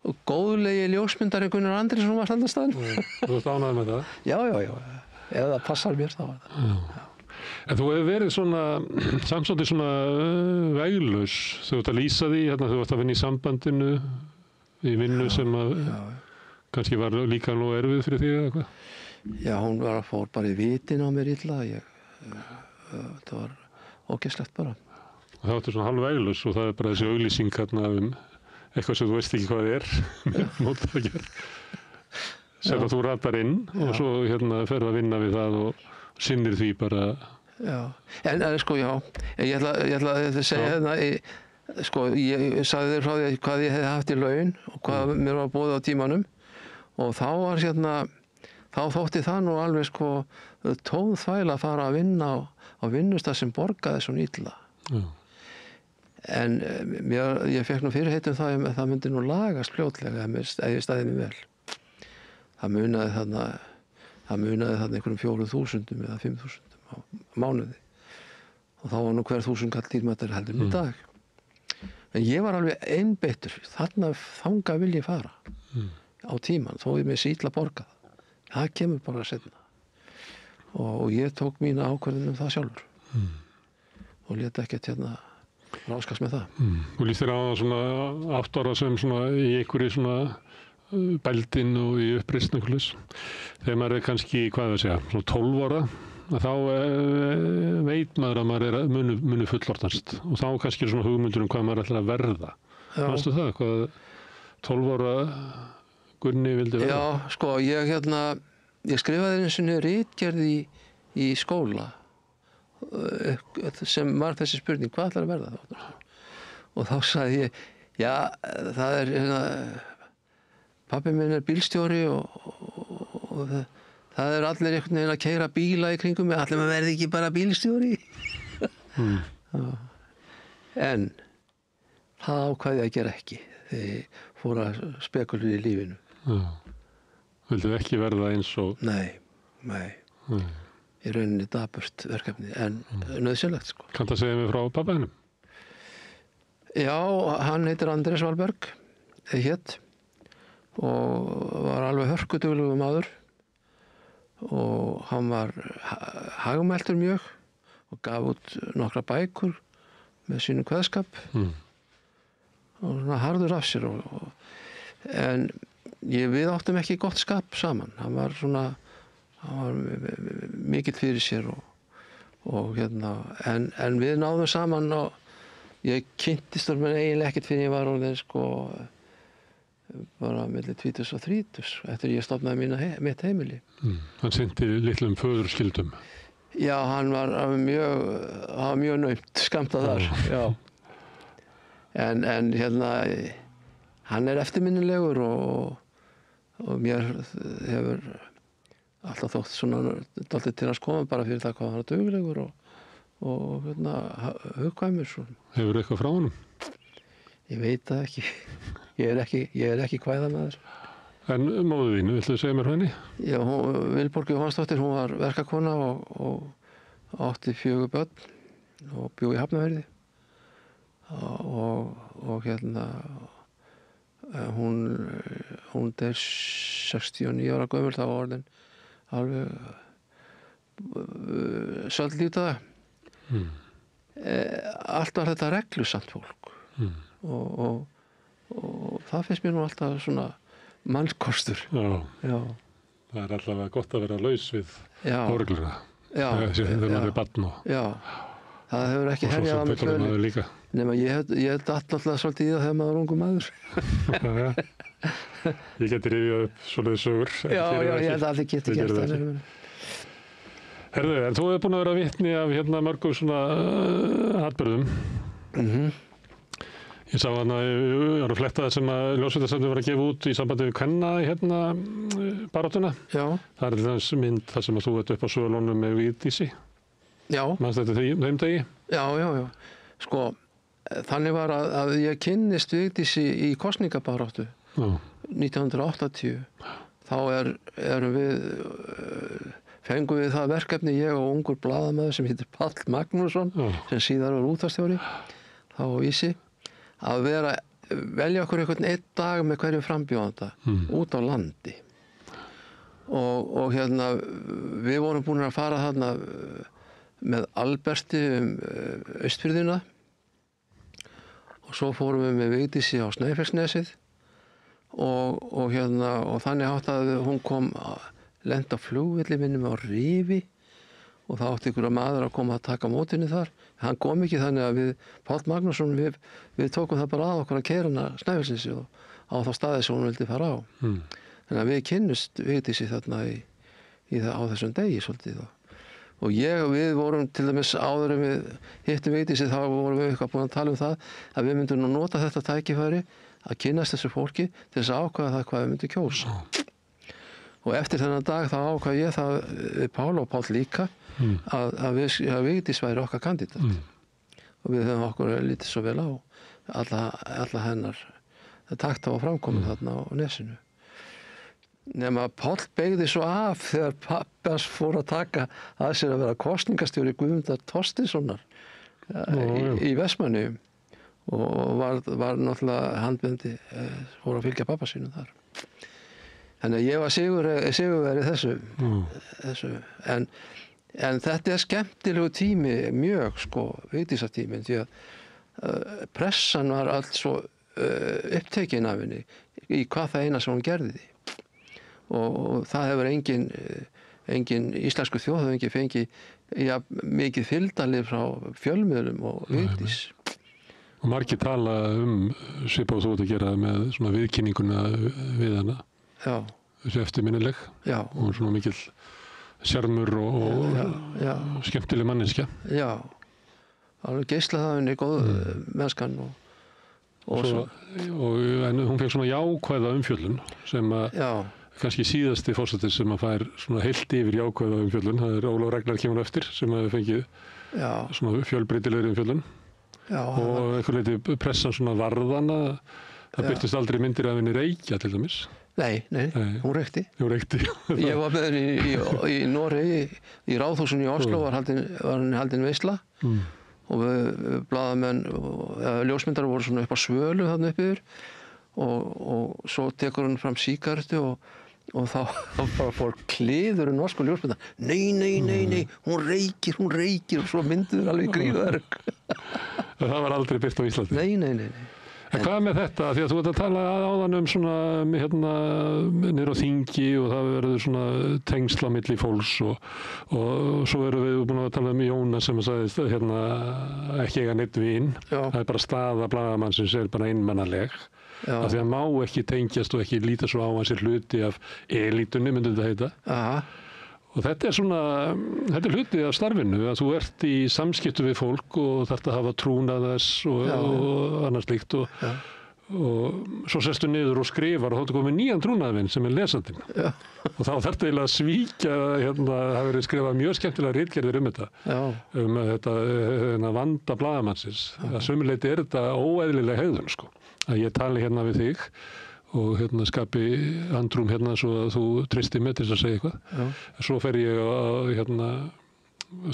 og góðlegi ljósmyndari Gunnar Andriðsson var þarna staðnum. Þú ert ánægður með það? Já. Ef það passar mér þá var það. En þú hefur verið samt svolítið svona veglaus. Þú ert að lýsa því, þú ert að vinna í sambandinu, í vinnu sem að kannski var líka nú erfið fyrir því eða eitthvað? Já, hún fór bara í vitin á mér illa. Það var ógeðslegt bara. Og það vartu svona halvveglaus og það er bara þessi auglýsing eitthvað sem þú veist ekki hvað það er. Sem að þú ratar inn og svo ferð að vinna við það og sinnir því bara. Já, en sko já, ég ætla að segja sko, ég sagði þér frá því hvað ég hefði haft í laun og hvað mér var boðið á tímanum og þá var þá þótti það nú alveg sko tónþvæla að fara að vinna á vinnustað sem borgaði svo illa. En ég fekk nú fyrirheit það að það myndi nú lagast fljótlega ef ég stæði mig vel. Það munaði þarna einhverjum 4.000 eða 5.000 á mánuði og þá var nú hver 1.000 kall dýrmættari heldur í dag. En ég var alveg einbeittur, þangað vil ég fara á tíman, þó ég með illa borgað. Það kemur bara seinna. Og ég tók mína ákvörðun það sjálfur. Og lét ekkert ráskast með það. Þú lýst þér á svona 8 ára sem svona í einhverju svona bældin og í uppreisn einhverjus. Þegar maður er kannski, svona 12 ára, þá veit maður að maður er munu fullorðnast. Og þá kannski svona hugmyndur hvað maður ætlar að verða. Manstu það? Hvað 12 ára Gunni vildi verða? Já, sko, ég skrifaði einu sinni ritgerð í skóla sem var þessi spurning, hvað ætlar að verða? Og þá sagði ég, já, það er pabbi minn er bílstjóri og það er allir einhvern veginn að keyra bíla í kringum mig, allir maður verði ekki bara bílstjóri. En það ákvað ég að gera ekki þegar ég fór að spekulera í lífinu. Vildu ekki verða eins og... Nei. Í rauninni dapurt verkefni, en nauðsynlegt sko. Kanntu að segja mig frá pabba þínum? Já, hann heitir Andrés Valberg, hét, og var alveg hörkuduglegur maður og hann var hagmæltur mjög og gaf út nokkra bækur með sínum kveðskap og svona harður af sér en við áttum ekki gott skap saman. Hann var mikill fyrir sér og en við náðum saman og ég kynntist honum eiginlega ekkert fyrir ég var orðinn bara milli 20 og 30 eftir ég stofnaði mitt heimili. Hann sinnti litlum föðurskyldum. Já, hann var mjög naumt skammtað þar. Já. En hann eftirminnilegur og mér hefur alltaf þótt svona dálítið til hans koma bara fyrir það hvað hann var duglegur og hugkvæmur svona. Hefur eitthvað frá honum? Ég veit það ekki. Ég er ekki kvæðamaður. En móður þín, viltu segja mér henni? Já, Vilborg Jóhannsdóttir, hún var verkakona og átti 4 börn og bjó í Hafnarfirði og hún deyr 69 ára gömul, þá var orðin alveg sjöldlífdaga. Allt var þetta reglusamt fólk og það finnst mér nú alltaf svona mannskostur. Já. Það er allavega gott að vera laus við óregluna. Já. Þegar maður er barn og... Já. Það hefur ekki herjað að mig hljóðni. Nema ég datt alltaf svolítið í það þegar maður var ungur maður. Ég geti rifjað upp svoleiðis sögur. Já, ég held að allir geti gert það. Herðu, en þú hefur búin að vera vitni af mörgum svona atburðum. Ég sá hana, ég var að fletta það sem að ljósveitarsamtökin var að gefa út í sambandi við kvenna baráttuna. Já. Það er þess mynd þar sem að þú ert upp á svölunum með Vigdísi. Já. Manstu þetta þeim degi? Já. Sko, þannig var að ég kynnist Vigdísi í kosningabaráttu 1980. Þá fengum við það verkefni, ég og ungur blaðamaður sem heitir Páll Magnússon, sem síðar var útvarpsstjóri, þá á Vísi, að velja okkur einhvern einn dag með hverjum frambjóðanda út á landi. Og við vorum búin að fara þarna með Alberti Austfirðina og svo fórum við með Vigdísi á Snæfellsnesið og þannig átt að hún kom lent á flugvelli minnum á Rifi og það átti ykkur maður að koma að taka mótinni þar. Hann kom ekki, þannig að við, Páll Magnússon, við tókum það bara að okkur að keyra hana Snæfellsnesi og á þá staði sem hún vildi fara á. Þannig að við kynnust Vigdísi þarna á þessum degi svolítið. Og við vorum til dæmis áður en við hittum Vigdísi, þá vorum við eitthvað búin að tala um það að við myndum nú nota þetta tækifæri að kynnast þessu fólki til þess að ákveða það hvað við myndum kjósa. Og eftir þennan dag þá ákvað ég það við Pál og Páll líka að Vigdís væri okkar kandidat. Og við höfum okkur lítið svo vel á alla hennar takta og framkomin þarna á nesinu. Nema Páll beygði svo af þegar pabbi hans fór að taka að sér að vera kosningastjóri Guðmundar Thorsteinssonar í Vestmannaeyjum og var náttúrulega handbendi, fór að fylgja pabba sínum þar. Þannig að ég var sigurvegari þessu. En þetta er skemmtilegu tími, mjög Vigdísartíminn, því að pressan var allt svo upptekin af henni í hvað það eina sem hún gerði. Og það hefur engin íslensku þjóð hefur ekki fengið mikið fylgdarlið frá fjölmiðlum og Vigdís. Og margir tala svipað þú ert að gera með svona viðkynninguna við hana. Já. Þessi eftirminnileg. Já. Og svona mikill sjarmur og skemmtileg manneskja. Já. Alveg geislað af henni góð mennskan en hún fekk svona jákvæða umfjöllun sem að kannski síðasti forseti sem að fær svona heilt yfir jákvæða umfjöllun. Það er Ólafur Ragnar kemur eftir sem að fengið svona fjölbreytilegri umfjöllun. Já. Og einhver leyti pressan svona varðana. Það birtist aldrei myndir af henni reykja til dæmis. Nei, hún reykti. Ég var með henni í Noregi, í Ráðhúsinu í Oslo var henni haldin veisla og við blaðamenn, ljósmyndar voru svona upp á svölu þarna upp yfir og svo tekur hann fram sígarettu og þá bara fór kliður norsku ljósmyndar. Nei, hún reykir og svo mynduður alveg gríðarg. Það var aldrei birt á Íslandi? Nei. En hvað með þetta? Því að þú ert að tala áðan svona niður á þingi og það verður svona tengsl á milli fólks og svo erum við búin að tala Jónas sem að sagðist ekki eiga neitt vín. Það bara staða blaðamannsins bara einmannaleg. Af því að má ekki tengjast og ekki líta svo á hans hluti af elítunni, myndi þetta heita. Aha. Og þetta er hluti af starfinu, að þú ert í samskiptu við fólk og þarft að hafa trúnað þess og annars slíkt og svo sestu niður og skrifar og þá er komið nýjan trúnaðvinn sem lesandinn. Og þá þarftu eiginlega að svíkja, það verið skrifað mjög skemmtilega ritgerðir þetta vanda blaðamannsins. Að sömuleyti er þetta óeðlileg hegðun, sko. Að ég tali við þig og skapi andrúm svo að þú treystir mig til að segja eitthvað. Svo fer ég að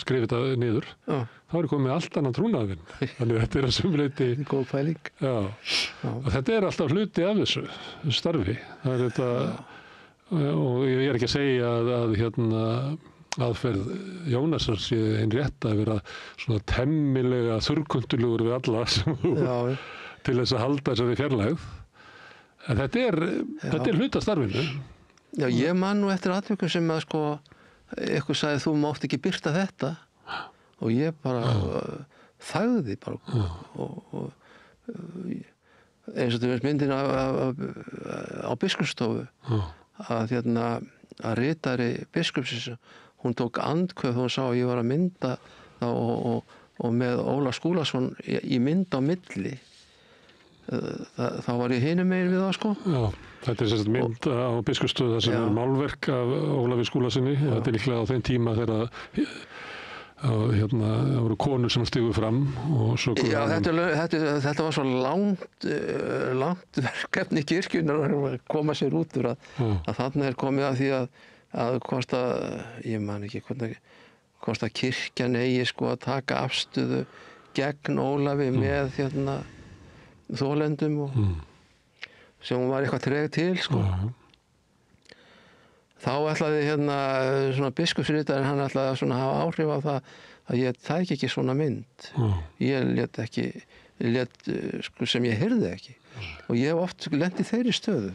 skrifa þetta niður. Þá er komið allt annan trúnaðvinn. Þannig að þetta er að sumleiti... Góð pæling. Já. Og þetta er alltaf hluti af þessu starfi. Það er þetta... Og ég er ekki að segja að aðferð Jónasar sé einn rétt að vera svona temmilega þurrkuntulegur við alla sem þú til þess að halda þessari fjarlægð. En þetta er hluti af starfinu. Já, ég man nú eftir atvikum sem að eitthvað sagði þú mátt ekki birta þetta og ég bara þagði bara og eins og þú veist myndin á biskupsstofu að ritari biskupsins hún tók andköf og hún sá að ég var að mynda og með Óla Skúlason í mynd á milli. Þá var ég hinum megin við það, sko. Já, þetta er sérst mynd á biskupsstofu þar sem er málverk af Ólafi Skúlasyni. Þetta er líklega á þeim tíma þegar það voru konur sem stigu fram og svo... Já, þetta var svo langt verkefni kirkjunnar að koma sér út úr að þarna er komið að því að ég man ekki hvort að kirkjan eigi að taka afstöðu gegn Ólafi með þolendum og sem hún var eitthvað treg til, sko. Þá ætlaði svona biskupsritarinn, hann ætlaði að hafa áhrif á það að ég tæki ekki svona mynd. Ég lét sem ég heyrði ekki. Og ég hef oft lent í þeirri stöðu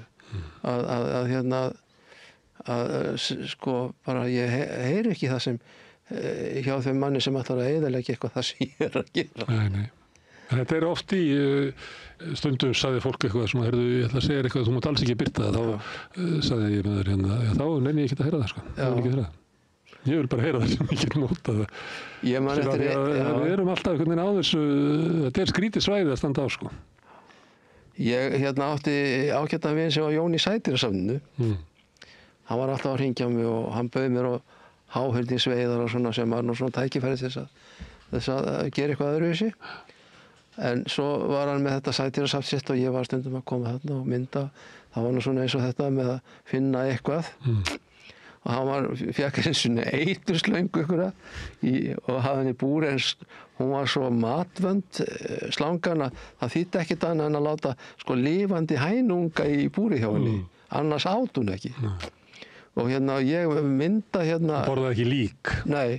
bara ég heyri ekki það sem hjá þeim manni sem ætlar að eyðileggja eitthvað það sem ég er að gera. Nei. Þetta er oft í stundum sagði fólk eitthvað sem ég ætla að segja eitthvað þú mátt alls ekki birta það þá sagði ég með þér þá nenni ég ekki að heyra það, sko. Ég vil bara heyra það sem ég get nota það. Við erum alltaf einhvern veginn á þessu, þetta er skrítið svæði að standa á, sko. Ég átti ágættan vin sem var Jón í Sædýrasafninu. Hann var alltaf að hringja á mig og hann bauð mér og háhyrningsveiðar og svona sem var nú svona tækifæri til þess að gera eitthvað öðruvísi. En svo var hann með þetta sædýrasafn sitt og ég var stundum að koma þarna og mynda. Það var nú svona eins og þetta með að finna eitthvað. Og hann fékk eins og eiturslöngu og hafði hann í búri en hún var svo matvönd slangan að það þýddi ekkert annað en að láta lifandi hænunga í búri hjá henni. Annars át hún ekki. Og ég mynda Borðaði ekki lík? Nei,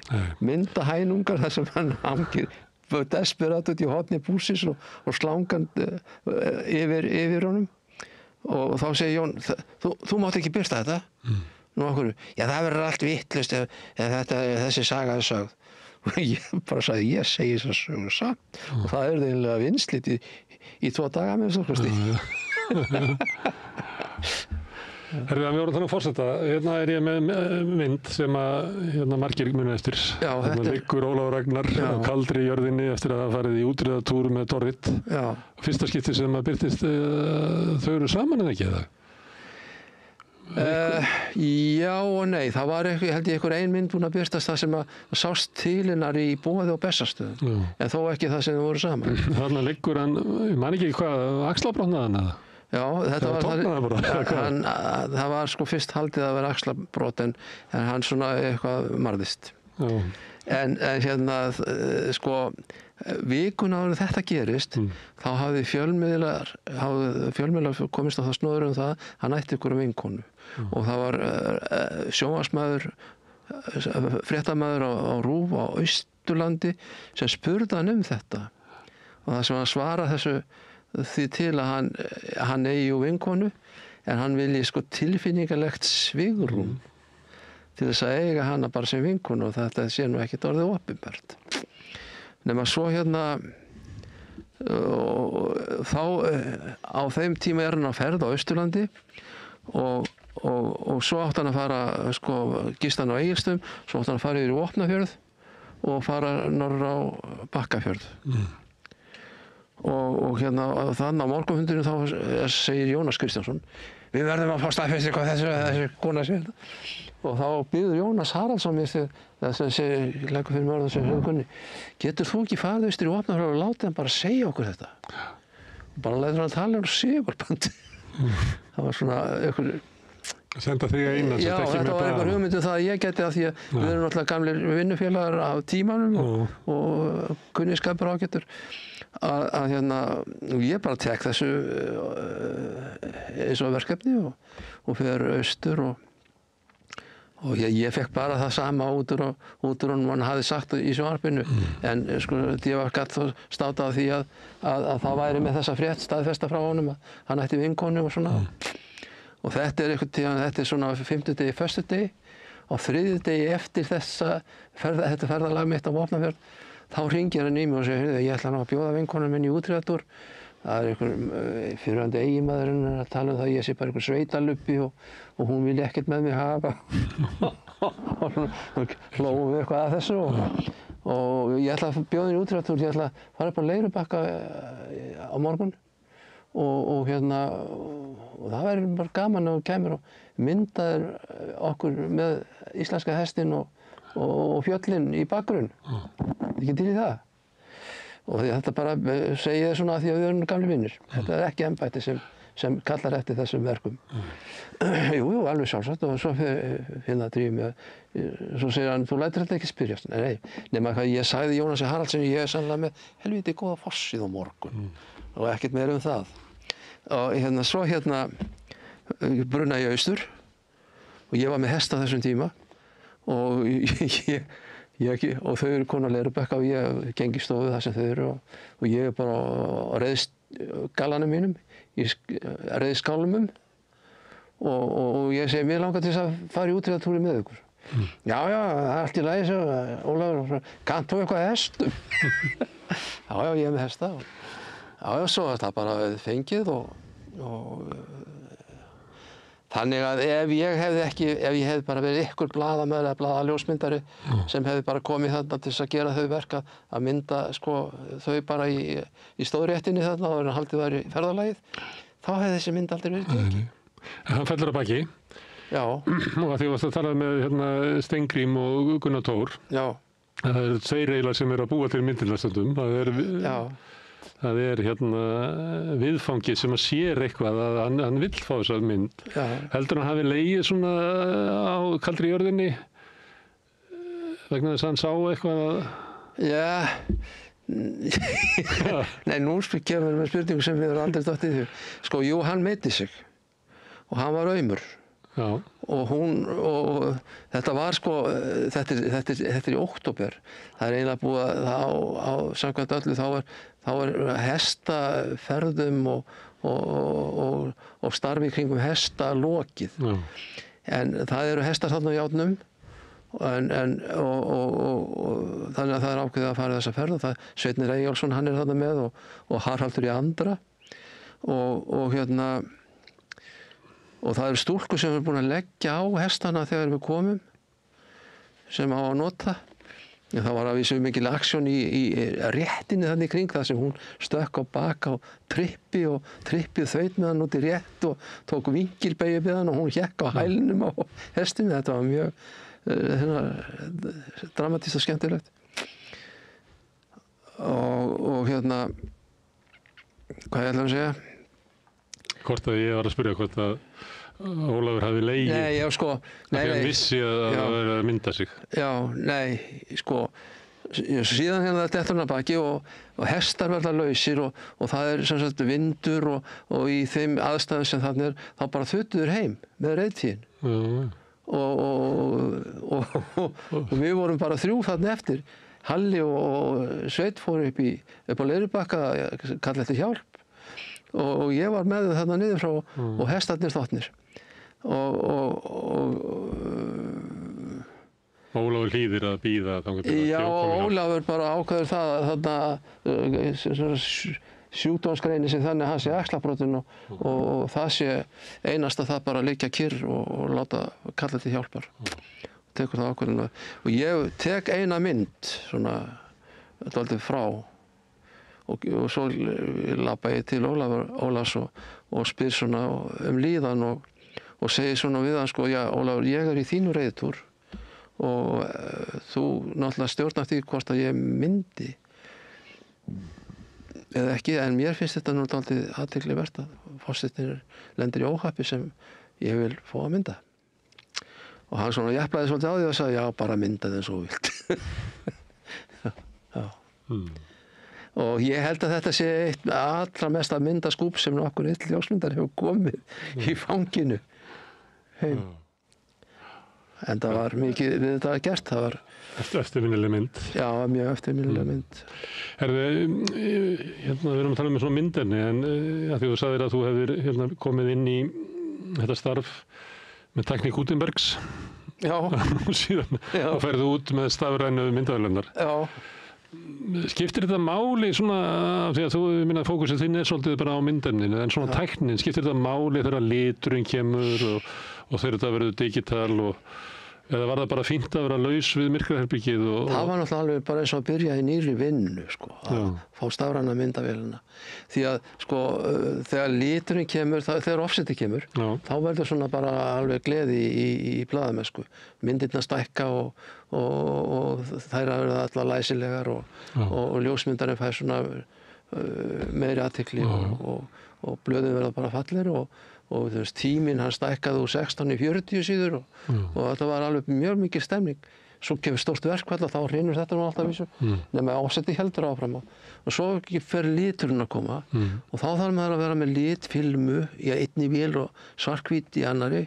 mynda hænungar þar sem hann hangir desperat út í horni búsins og slangan yfir honum. Og þá segir Jón, þú mátt ekki birta þetta. Nú okkur, já það verður allt vitlaust ef þessi saga er sögð. Og ég bara sagði, ég segi þessa sögu samt. Og það er eiginlega vinslit í 2 daga með þessu. Við vorum þannig að fortsetta. Hérna er ég með mynd sem að margir muni eftir. Hérna liggur Ólafur Ragnar á kaldri jörðinni eftir að hafa farið í útreiðatúr með Dorrit. Fyrsta skipti sem að birtist þau eru saman eða ekki eða? Já og nei. Það var held ég einhver ein mynd búin að birtast það sem að sást til hennar í Boði og Bessastöðum. En þó ekki það sem þau voru saman. Þarna liggur hann, ég man ekki hvað, axlabrotnaði hann eða? Já, það var fyrst haldið að vera axlabrot en hann svona eitthvað marðist. En hérna, sko, vikuna áður en þetta gerist, þá hafði fjölmiðlar komist á það snóður það, hann ætti ykkur vinkonu. Og það var sjónvarpsmaður, fréttamaður á RÚV á Austurlandi sem spurði hann þetta. Og það sem hann svaraði því til að hann eigi vinkonu, en hann vilji sko tilfinningalegt svigrúm til þess að eiga hana bara sem vinkonu og þetta sé nú ekkert orðið opinbert. Nema svo hérna, þá á þeim tíma hann á ferð á Austurlandi og svo átti hann að fara, sko, gista hann á Egilsstöðum, svo átti hann að fara yfir í Vopnafjörð og fara norður á Bakkafjörð. Og hérna, þannig á morgunfundinum þá segir Jónas Kristjánsson, við verðum að fá staðfesti hvað þessi kona segir. Og þá biður Jónas Haraldsson mér þegar sem segir, leggur fyrir mörðum sem höfðkunni, getur þú ekki farið austur í Vopnafjörð og látið hann bara segja okkur þetta? Og bara leiður hann tala um sigurbandi. Það var svona einhver... Senda þig að eina. Já, þetta var einhver hugmynd það að ég geti af því að við erum náttúrulega gamlir vinnufélagar af tímanum og kunningsskapur ágætur. Að hérna, ég bara tek þessu eins og verkefni og fer austur og ég fekk bara það sama út úr honum hann hafði sagt í sjónvarpinu en sko ég var gatt státa af því að það væri með þessa frétt staðfesta frá honum að hann ætti vinkonu og svona og þetta einhvern tíðan, þetta svona 5. degi, 1. degi og 3. degi eftir þetta ferðalag mitt á Vopnafjörð þá hringir hann í mig og segir, ég ætla að bjóða vinkonum minn í útreiðatúr. Það einhver fyrrverandi eiginmaðurinn að tala það, ég sé bara einhver sveitaluppi og hún vilja ekkert með mig hafa. Og hlóum við eitthvað að þessu og ég ætla að bjóða henni í útreiðatúr, ég ætla að fara upp á Leirubakka á morgun og hérna, og það væri bara gaman að kemur og myndaður okkur með íslenska hestinn og fjöllin í bakgrunn. Ekki til í það. Og þetta bara segi ég svona því að við erum gamli vinnir. Þetta ekki embætti sem kallar eftir þessum verkum. Jú, alveg sjálfsagt og svo finna drýjum ég. Svo segir hann, þú lætur þetta ekki spyrjast. Nei, nema hvað ég sagði Jónasi Haraldssoni, ég sannlega með helviti góða fossið á morgun. Og ekkert meira það. Og hérna, svo brunnaði ég austur og ég var með hesta þessum tíma og og þau eru konar Leirubakka og ég gengi stofu þar sem þau eru og ég bara reiðst gallanum mínum, ég reiðst skálumum og ég segi, mér langar til þess að fara í útreiðatúri með ykkur. Já, það er allt í lagi, sagði Ólafur, kannt þú eitthvað hestum? Já, ég er með hesta. Já, svo er það bara fengið og þannig að ef ég hefði bara verið ykkur blaðamaður eða blaðaljósmyndari sem hefði bara komið þarna til þess að gera þau verk að mynda sko þau bara í stóðréttinni þarna og haldið væri ferðalagið, þá hefði þessi mynd aldrei verið tekin. Hann fellur að baki. Já. Og að því varst að tala með Steingrím og Gunnar Thor. Já. Það eru tveir eiginlega sem eru að búa til myndirnar stundum. Það er viðfangið sem að sér eitthvað að hann vill fá þessa mynd. Já. Heldur hann hafi legið svona á kaldri jörðinni vegna þess að hann sá eitthvað að... Já. Nei, nú kemur með spurningu sem við erum aldrei dottið í því. Sko, jú, hann meiddi sig og hann var aumur. Já. Og þetta var sko, þetta er í október. Það er eiginlega búið að samkvæmt öllu þá er hestaferðum og starfi kringum hesta lokið. Já. En það eru hestar þarna á járnum og þannig að það er ákveðið að fara þessa ferð og Sveinn Eyjólfsson hann er þarna með og Haraldur í Andra og það eru stúlkur sem er búin að leggja á hestana þegar við komum sem á að nota. Það var að vísu mikil aksjón í réttinni þannig kring það sem hún stökk á bak á trippi og trippið þaut með hann út í rétt og tók vinkilbeygju við hann og hún hékk á hælnum á hestinu. Þetta var mjög dramatískt og skemmtilegt. Og hvað ég ætla að segja? Hvort að ég var að spyrja hvort að Ólafur hafði legið. Nei, já, sko. Nei, hann vissi að það verið að mynda sig. Já, nei, sko. Síðan hérna dettur hann að baki og hestar verða lausir og það er sem sagt vindur og í þeim aðstæðum sem þannig þá bara þutuður heim með reiðtíðin. Og við vorum bara 3 þarna eftir. Halli og Sveit fóru upp á Leirubakka að kalla eftir hjálp og ég var með þarna niður frá og hestarnir þóttnir. Ólafur hlýðir að bíða þangað til Já, Ólafur bara ákveður það að þarna sjúkdómsgreini sem þannig hann sé axlabrotin og það sé einast að það bara liggja kyrr og láta kalla til hjálpar. Tekur það ákveðinu og ég tek eina mynd svona dálítið frá og svo labba ég til Ólafs og spyr svona líðan og segir svona við hann sko, já Ólafur, ég í þínu reiðtúr og þú náttúrulega stjórnar því hvort að ég myndi eða ekki, en mér finnst þetta nú dálítið athyglisvert að forsetinn lendir í óhappi sem ég vil fá að mynda. Og hann svona jafnlaði svolítið á því og sagði, já, bara mynda þið eins og vilt. Já. Og ég held að þetta sé eitt allra mesta myndaskúp sem nokkur ill ljósmyndari hefur komið í fanginu heim. En það var mikið við þetta gert, það var... Eftirminnileg mynd. Já, mjög eftirminnileg mynd. Hérna, við erum að tala um svona myndefni, en því þú sagðir að þú hefðir komið inn í þetta starf með tekník Gutenbergs. Já. Og síðan og ferðu út með stafrænu myndavélarnar. Já. Skiptir þetta máli svona, því að þú minna fókusið þinn svolítið bara á myndefninu, en svona tæknin, skiptir þetta máli þegar liturinn kemur og þegar þetta verður digital eða var það bara fínt að vera laus við myrkraherbergið Það var náttúrulega alveg bara eins og að byrja í nýrri vinnu, sko, að fá stafræna myndavélina. Því að, sko, þegar liturinn kemur, þegar offseti kemur, þá verður svona bara alveg gleði í blaðamennsku. Myndirnar stækka og þær að verða allar læsilegar og ljósmyndarinn fær svona meiri athygli og blöðin verða bara fallegri og þú veist, tíminn hann stækkaði úr 16 í 40 síður og þetta var alveg mjög mikið stemning. Svo kemur stórt verkfall og þá hrynur þetta nú alltaf vísu, nema offseti heldur áfram og svo fer liturinn að koma og þá þarf maður að vera með litfilmu í einni vél og svarthvít í annarri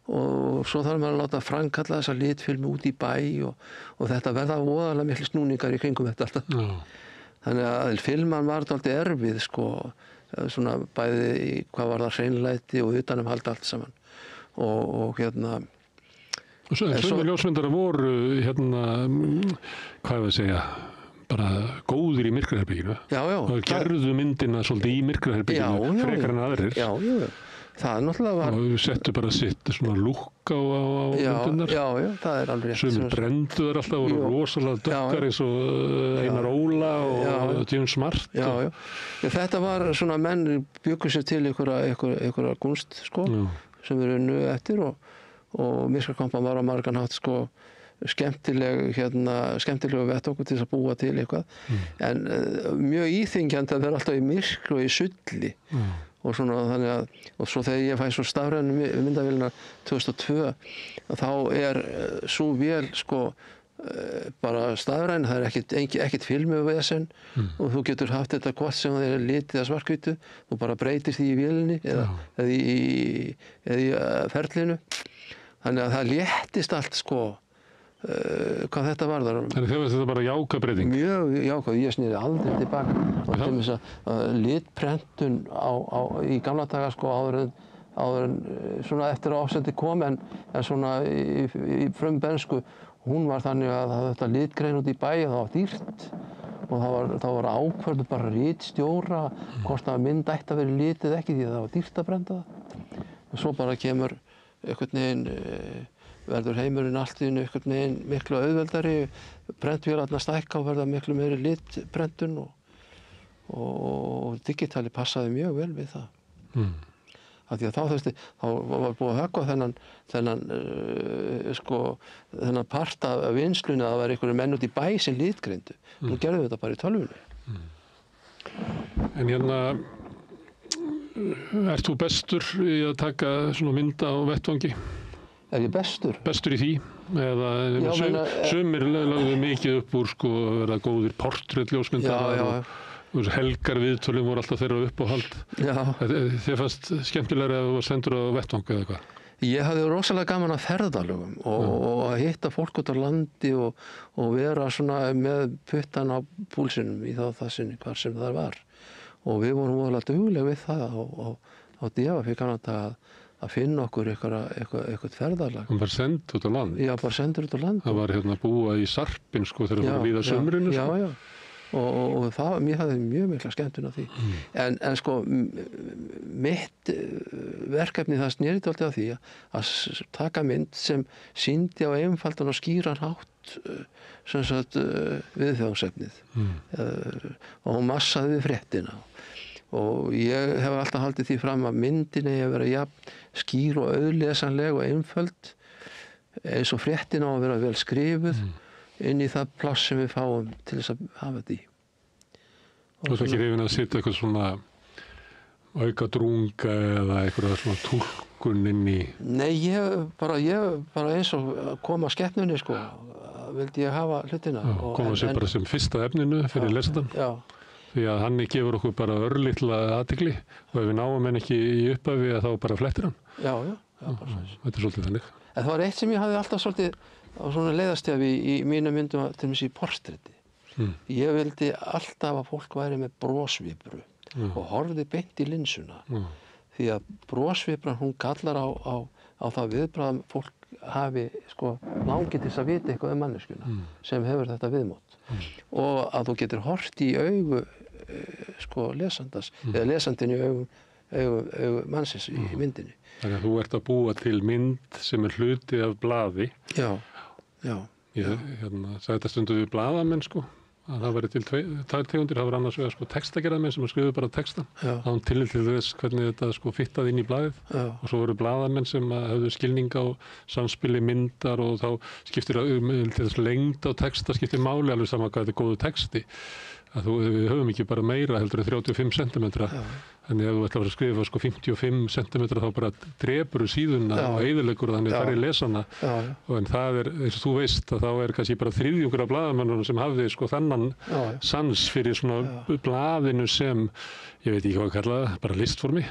og svo þarf maður að láta framkalla þessa litfilmu út í bæ og þetta verða voðalega miklu snúningar í kringum þetta alltaf. Þannig að filman var dálítið erfið, sko, svona bæði hvað var það hreinlæti og utanumhald allt saman og hérna Sömu ljósmyndara voru hvað ég að segja bara góðir í myrkraherberginu og gerðu myndina svolítið í myrkraherberginu frekar en aðrir það náttúrulega var og settu bara sitt svona lúkk á myndunar já, það er alveg rétt sumir brenduðar alltaf voru rosalega dökkar eins og Einar Óla og James Smart þetta var svona menn bjuggu sér til einhverja kunst, sko, sem við unnu eftir og myrkrakompan var á margan hátt, sko, skemmtilegu vettvangur til þess að búa til eitthvað en mjög íþyngjandi að vera alltaf í myrkri og í sulli og svona þannig að og svo þegar ég fæ svo stafrænu myndavélina 2002 þá sú vél, sko, bara stafræn, það ekkert filmuvesen og þú getur haft þetta hvort sem það litið að svarthvítu, þú bara breytir því í vélinni eða í ferlinu, þannig að það léttist allt, sko, hvað þetta varðar. Þannig að þetta bara jákvæð breyting? Mjög jákvæð, ég snýri aldrei tilbaka og til þess að litprentun í gamla daga, sko, áður en svona eftir að offseti kom en svona í frumbensku hún var þannig að þetta litgrein út í bæ það var dýrt og það var ákvörðu bara ritstjóra hvort að mynd ætti að vera litið ekki því að það var dýrt að brenda það og svo bara kemur einhvern veginn verður heimurinn allt í einu einhvern veginn miklu auðveldari, prentvélarnar stækka og verða miklu meiri litprentun og digitali passaði mjög vel við það. Af því að þá var búið að höggva þennan part af vinnslunni að það var einhverjum menn út í bæ sem litgreindu. Nú gerðum við þetta bara í tölvunni. En ert þú bestur í að taka svona mynda á vettvangi? Er ég bestur? Bestur í því? Eða sumir lögðu mikið upp úr sko að vera góðir portréttljósmyndar og helgar viðtölum voru alltaf þeirra uppáhald. Þér fannst skemmtilegra að þú stendur á vettvang eða hvað? Ég hafði rosalega gaman að ferðalögum og að hitta fólk út á landi og vera svona með puttan á púlsinum í það sinni hvar sem það var. Og við vorum voðalega dugleg við það á DFF í Kanada að finna okkur eitthvað ferðalag. Það var sendt út á land? Já, bara sendur út á land. Það var hérna búa í Sarpin sko þegar það var víða sumrinu sko? Já. Og það, mér hafði mjög mikla skemmtun á því. En sko, mitt verkefni það snerist alltaf á því að taka mynd sem sýndi á einfaldan og skýran hátt sem sagt viðfangsefnið og massaði við fréttina. Og ég hef alltaf haldið því fram að myndin eigi að vera jafn skýr og auðlesanleg og einföld eins og fréttin á að vera vel skrifuð inn í það pláss sem við fáum til þess að hafa þetta í. Þú ert ekki hrifinn að setja eitthvað svona auka drunga eða eitthvað svona túlkun inn í? Nei, ég bara eins og koma skepnunni sko, vildi ég hafa hlutina. Koma sér bara sem fyrsta efninu fyrir lesandann? Já. Því að hann gefur okkur bara örlitla athygli og ef við náum henn ekki í upphafi þá bara flettir hann. Já, bara svo. Þetta svolítið þannig. En það var eitt sem ég hafði alltaf svolítið á svona leiðarstjafi í mínu myndum til dæmis í portrétti. Ég vildi alltaf að fólk væri með brosvipru og horfði beint í linsuna. Því að brosvipran hún kallar á það viðbragð fólk hafi sko langið til þess að vita eitthvað manneskjuna sem hefur þetta viðmót. Og að þú getur horft í augu sko lesandans eða lesandinn í augu mannsins í myndinni. Þannig að þú ert að búa til mynd sem hluti af blaði. Já. Ég sagði þetta stundu við blaðamenn sko, að það væri til tvær tegundir, það var annars vegar sko textagerðamenn sem skrifuðu bara textan, án tillit til þess hvernig þetta sko fittaði inn í blaðið og svo voru blaðamenn sem höfðu skilning á samspili myndar og þá skiptir til þess lengd á texta skiptir máli alveg sama hvað þetta er góðu texti. Við höfum ekki bara meira heldur en 35 cm þannig ef þú ætlar að skrifa sko 55 cm þá bara drepur síðuna og eyðileggur þannig færri lesana en það eins og þú veist að þá kannski bara þriðjungur af blaðamönnunum sem hafði sko þannan sans fyrir svona blaðinu sem ég veit ekki hvað að kalla það, bara listformi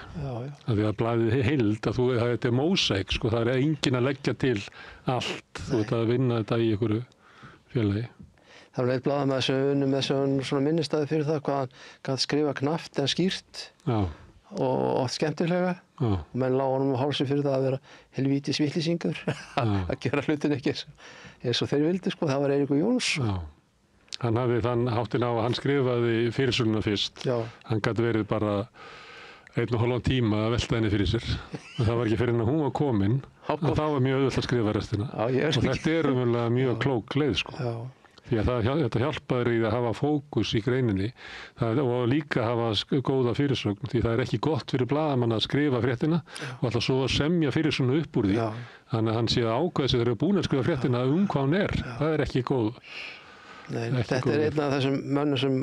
því að blaðið heild að þetta er mósaik sko, það er enginn að leggja til allt, þú veit að vinna þetta í einhverju félagi. Það var eitt blaðamaður sem unni með svona minnistæði fyrir það hvað hann gat skrifa knappt en skýrt og oft skemmtilega og menn lág honum á hálsi fyrir það að vera helvítis vitlýsingur að gera hlutin ekki eins og þeir vildi sko, það var Eiríkur Jóns. Hann hafði þann háttinn á að hann skrifaði fyrirsögnina fyrst. Hann gat verið bara 1,5 tíma að velta henni fyrir sér. Það var ekki fyrir henni að hún var komin og þá var mjög auðvelt að skrifa restina. Og þetta er mjög klók leið sko. Því að þetta hjálpaður í að hafa fókus í greininni og líka hafa góða fyrirsögn því það er ekki gott fyrir blaðamann að skrifa fréttina og alltaf svo að semja fyrirsögnu upp úr því. Þannig að hann sé að ákveða sig þegar þeir eru búin að skrifa fréttina hvað hún er. Það er ekki góð. Nei, þetta er einn af þessum mönnum sem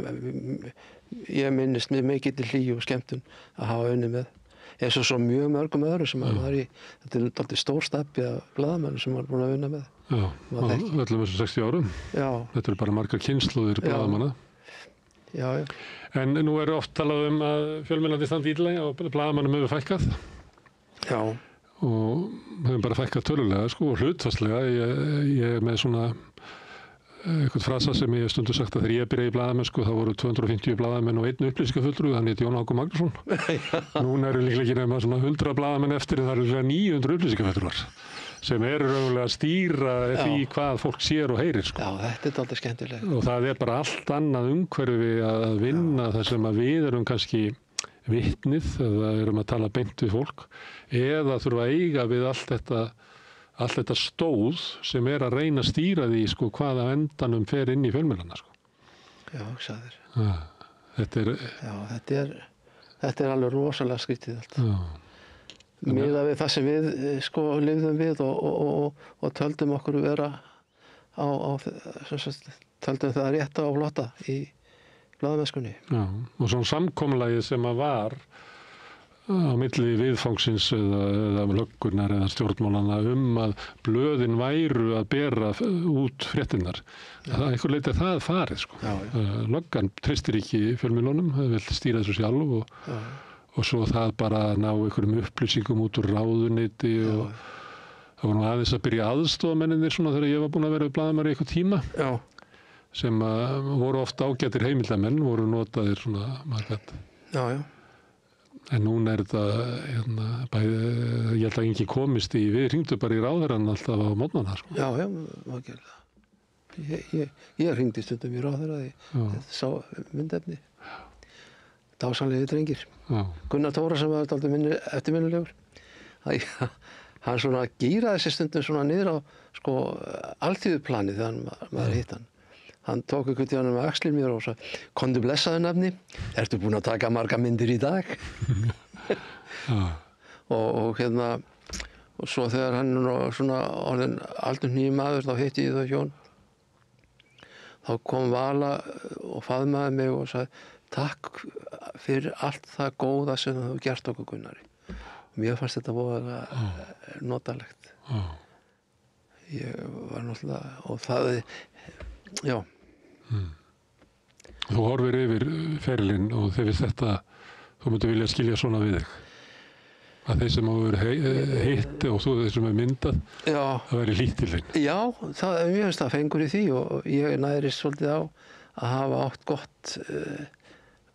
ég minnist með mikið til hlýju og skemmtun að hafa unnið með. Eins og svo mjög mörgum öðru sem var í, þetta er dálítið stór stappi af blaðamönnum sem var búin að vinna með. Já, öllum þessum 60 árum. Þetta eru bara margar kynslóðir blaðamanna. Já. En nú er oft talað að fjölmiðlandi standi illa og blaðamönnum hefur fækkað. Já. Og hefur bara fækkað tölulega sko, og hlutfallslega. Ég er með svona eitthvað frasa sem ég hef stundu sagt að þegar ég byrjaði í blaðamennsku þá voru 250 blaðamenn og einn upplýsingafulltrúi, hann héti Jón Ágúst Magnússon. Núna eru líklega ekki nema svona 100 blaðamenn eftir en það eru 900 upplýsingafulltrúar sem eru raunverulega að stýra því hvað fólk sér og heyrir sko. Já, þetta er alltaf skemmtilega. Og það er bara allt annað umhverfi að vinna þar sem að við erum kannski vitnið eða erum að tala beint við fólk eða þurfa að eiga við allt þetta stóð sem er að reyna að stýra því sko hvað að endanum fer inn í fjölmiðlana sko. Já, sagðir. Þetta er alveg rosalega skrítið allt. Miðað við það sem við sko lifðum við og töldum okkur vera töldum það rétta og flotta í blaðamennskunni. Já, og svona samkomulagið sem að var á milli viðfangsins eða löggunnar eða stjórnmálana að blöðin væru að bera út fréttinnar. Einhver leyti það farið, sko. Löggan treystir ekki fjölmiðlunum, það vil stýra þessu sjálf og svo það bara að ná einhverjum upplýsingum út úr ráðuneyti og það var nú aðeins að byrja aðstofamenninir svona þegar ég var búinn að vera blaðamaður í eitthvað tíma. Já. Sem voru oft ágætir heimildamenn, voru notaðir svona margætt. Já. En núna þetta, ég held að enginn komist við hringdu bara í ráðherrann alltaf á morgnana, sko. Já, maður gerði það. Ég hringdi stundum í ráðherra því sá myndefni. Dásamlegir drengir. Já. Gunnar Tóra sem var dálítið eftirminnilegur. Hann svona gíraði sér stundum svona niður á sko alþýðuplanið þegar maður hitt hann. Hann tók einhvern tímann með axlir mér og sagði, komdu blessaðu nafni, ertu búinn að taka marga myndir í dag? og svo þegar hann svona orðinn aldurhnýr maður, þá hitti ég það hjón. Þá kom Vala og faðmaði mig og sagði, takk fyrir allt það góða sem þú hefur gert okkur, Gunnari. Mér fannst þetta voða notalegt. Ég var náttúrulega, og það, já. Þú horfir yfir ferilinn og þegar þetta, þú myndir vilja skilja svona við þig. Að þeir sem hafa verið hitt og þú þeir sem er myndað, það væri hlýtt til þinn. Já, mér finnst það fengur í því og ég nærist svolítið á að hafa átt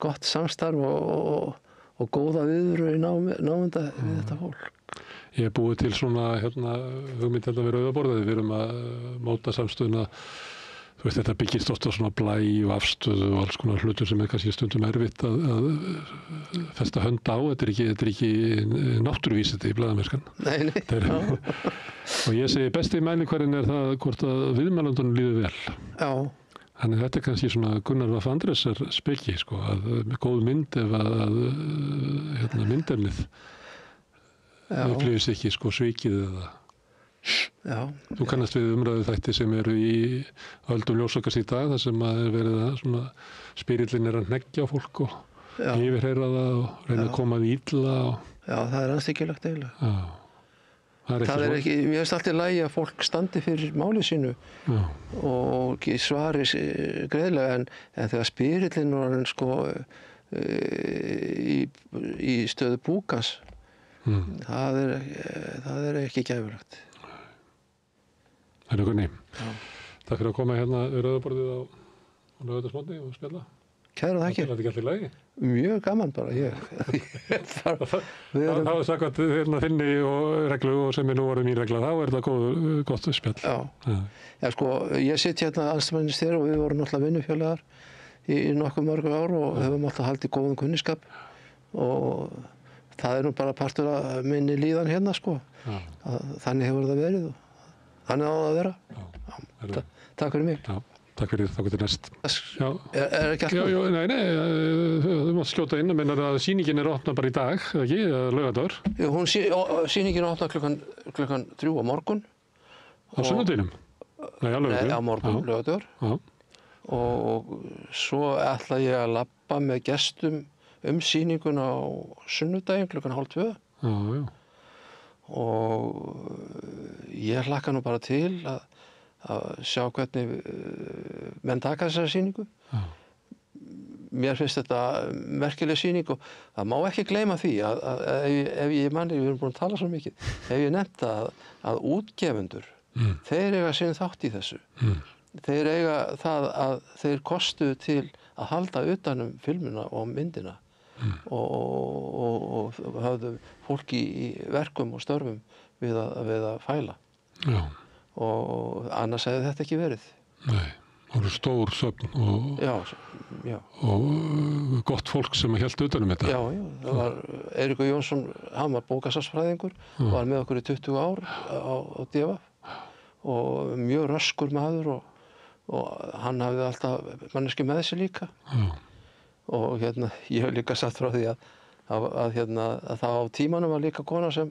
gott samstarf og góða viðveru í námunda við þetta fólk. Ég hef búið til svona, hugmynd held að vera auðaborðið, við erum að móta samstöðuna. Þú veist, þetta byggist oft á svona blæ og afstöðu og alls konar hlutur sem kannski stundum erfitt að festa hönd á. Þetta er ekki náttúruvísindi í blaðamennskan. Nei. Og ég segi besti mælikvarðinn er það hvort að viðmælandunum líður vel. Já. Þannig þetta er kannski svona Gunnar Vaff Andrésar speki, sko, að góð mynd ef að myndefnið upplifist ekki, sko, svikið eða. Já. Þú kannast við umræðu þætti sem eru í öldum ljósakast í dag, þar sem að verið að svona spyrillinn er að hneggja á fólk og yfirheyra það og reyna að koma því illa. Já, það er anstíkilegt eiginlega. Það er ekki, mér finnst alltaf í lagi að fólk standi fyrir máli sínu og svari greiðlega en þegar spyrillinn var sko í stöðu búkans, það er ekki gæfulegt. Gunni, takk fyrir að koma hérna við rauðaborðið á laugardagsmorgni og spjalla. Kærar þakkir. Þetta er ekki alltaf í lagi? Mjög gaman bara. Það er sakvæmt þinni og reglu og sem er nú orðið mín regla, þá er þetta gott spjall. Já, sko, ég sitt hérna aðstæðmennist þér og við vorum náttúrulega vinnufélagar í nokkuð mörgum ár og höfum alltaf haldið góðan kunningsskap og það er nú bara partur af minni líðan hérna, sko. Þannig hefur það verið og þannig á það að vera. Takk fyrir mig. Takk fyrir, þá getur næst. Er ekki alltaf? Nei, þú mátt skjóta inn og minna að sýningin er opnað bara í dag, ekki, laugardagur? Sýningin er opnað klukkan 3 á morgun. Á sunnudeginum? Nei, á laugardagur. Nei, á morgun, laugardagur. Og svo ætla ég að labba með gestum sýninguna á sunnudaginn klukkan 1:30. Já. Og ég hlakka nú bara til að sjá hvernig menn taka þessari sýningu. Mér finnst þetta merkileg sýning og það má ekki gleyma því að ef ég manni, við erum búin að tala svo mikið, ef ég nefnt að útgefendur, þeir eiga sinn þátt í þessu. Þeir eiga það að þeir kostuðu til að halda utan filmuna og myndina. Og hafðu fólki í verkum og störfum við að fæla. Já. Og annars hefði þetta ekki verið. Nei, það voru stór söfn og gott fólk sem hélt utan þetta. Já, það var Eiríkur Jónsson, hann var bókasafnsfræðingur, var með okkur í 20 ár á DFF og mjög röskur maður og hann hafði alltaf manneskju með sér líka. Já. Og ég hef líka sagt frá því að það á tímanum var líka kona sem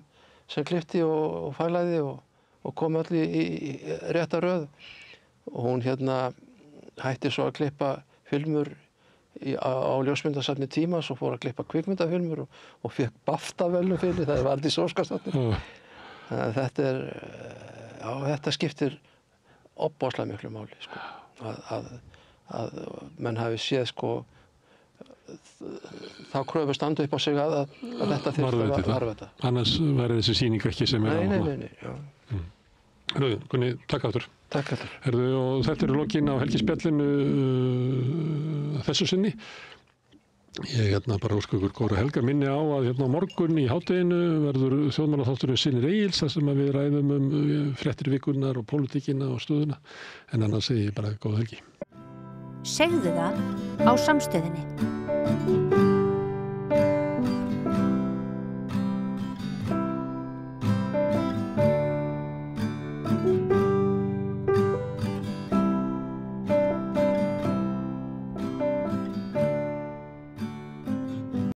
klippti og fælaði og kom öll í rétta röð og hún hætti svo að klippa filmur á ljósmyndasafni Tímans og fór að klippa kvikmyndafilmur og fekk BAFTA-verðlaun fyrir, það var Valdís Óskarsdóttir. Þetta skiptir ofboðslega miklu máli, sko, að menn hafi séð, sko, þá kröfu standa upp á sig að þetta þyrfti að varðveita. Annars væri þessi sýning ekki sem á. Nei, já. Herðu, Gunni, takk aftur. Takk aftur. Herðu, og þetta lokin á helgispjallinu þessu sinni. Ég bara óska ykkur góðra helgar, minni á að á morgun í hádeginu verður þjóðmálaþátturinn Synir Egils, þar sem við ræðum fréttir vikunnar og pólitíkina og stöðuna, en annars segi ég bara góða helgi. Segðu það á Samstöðinni.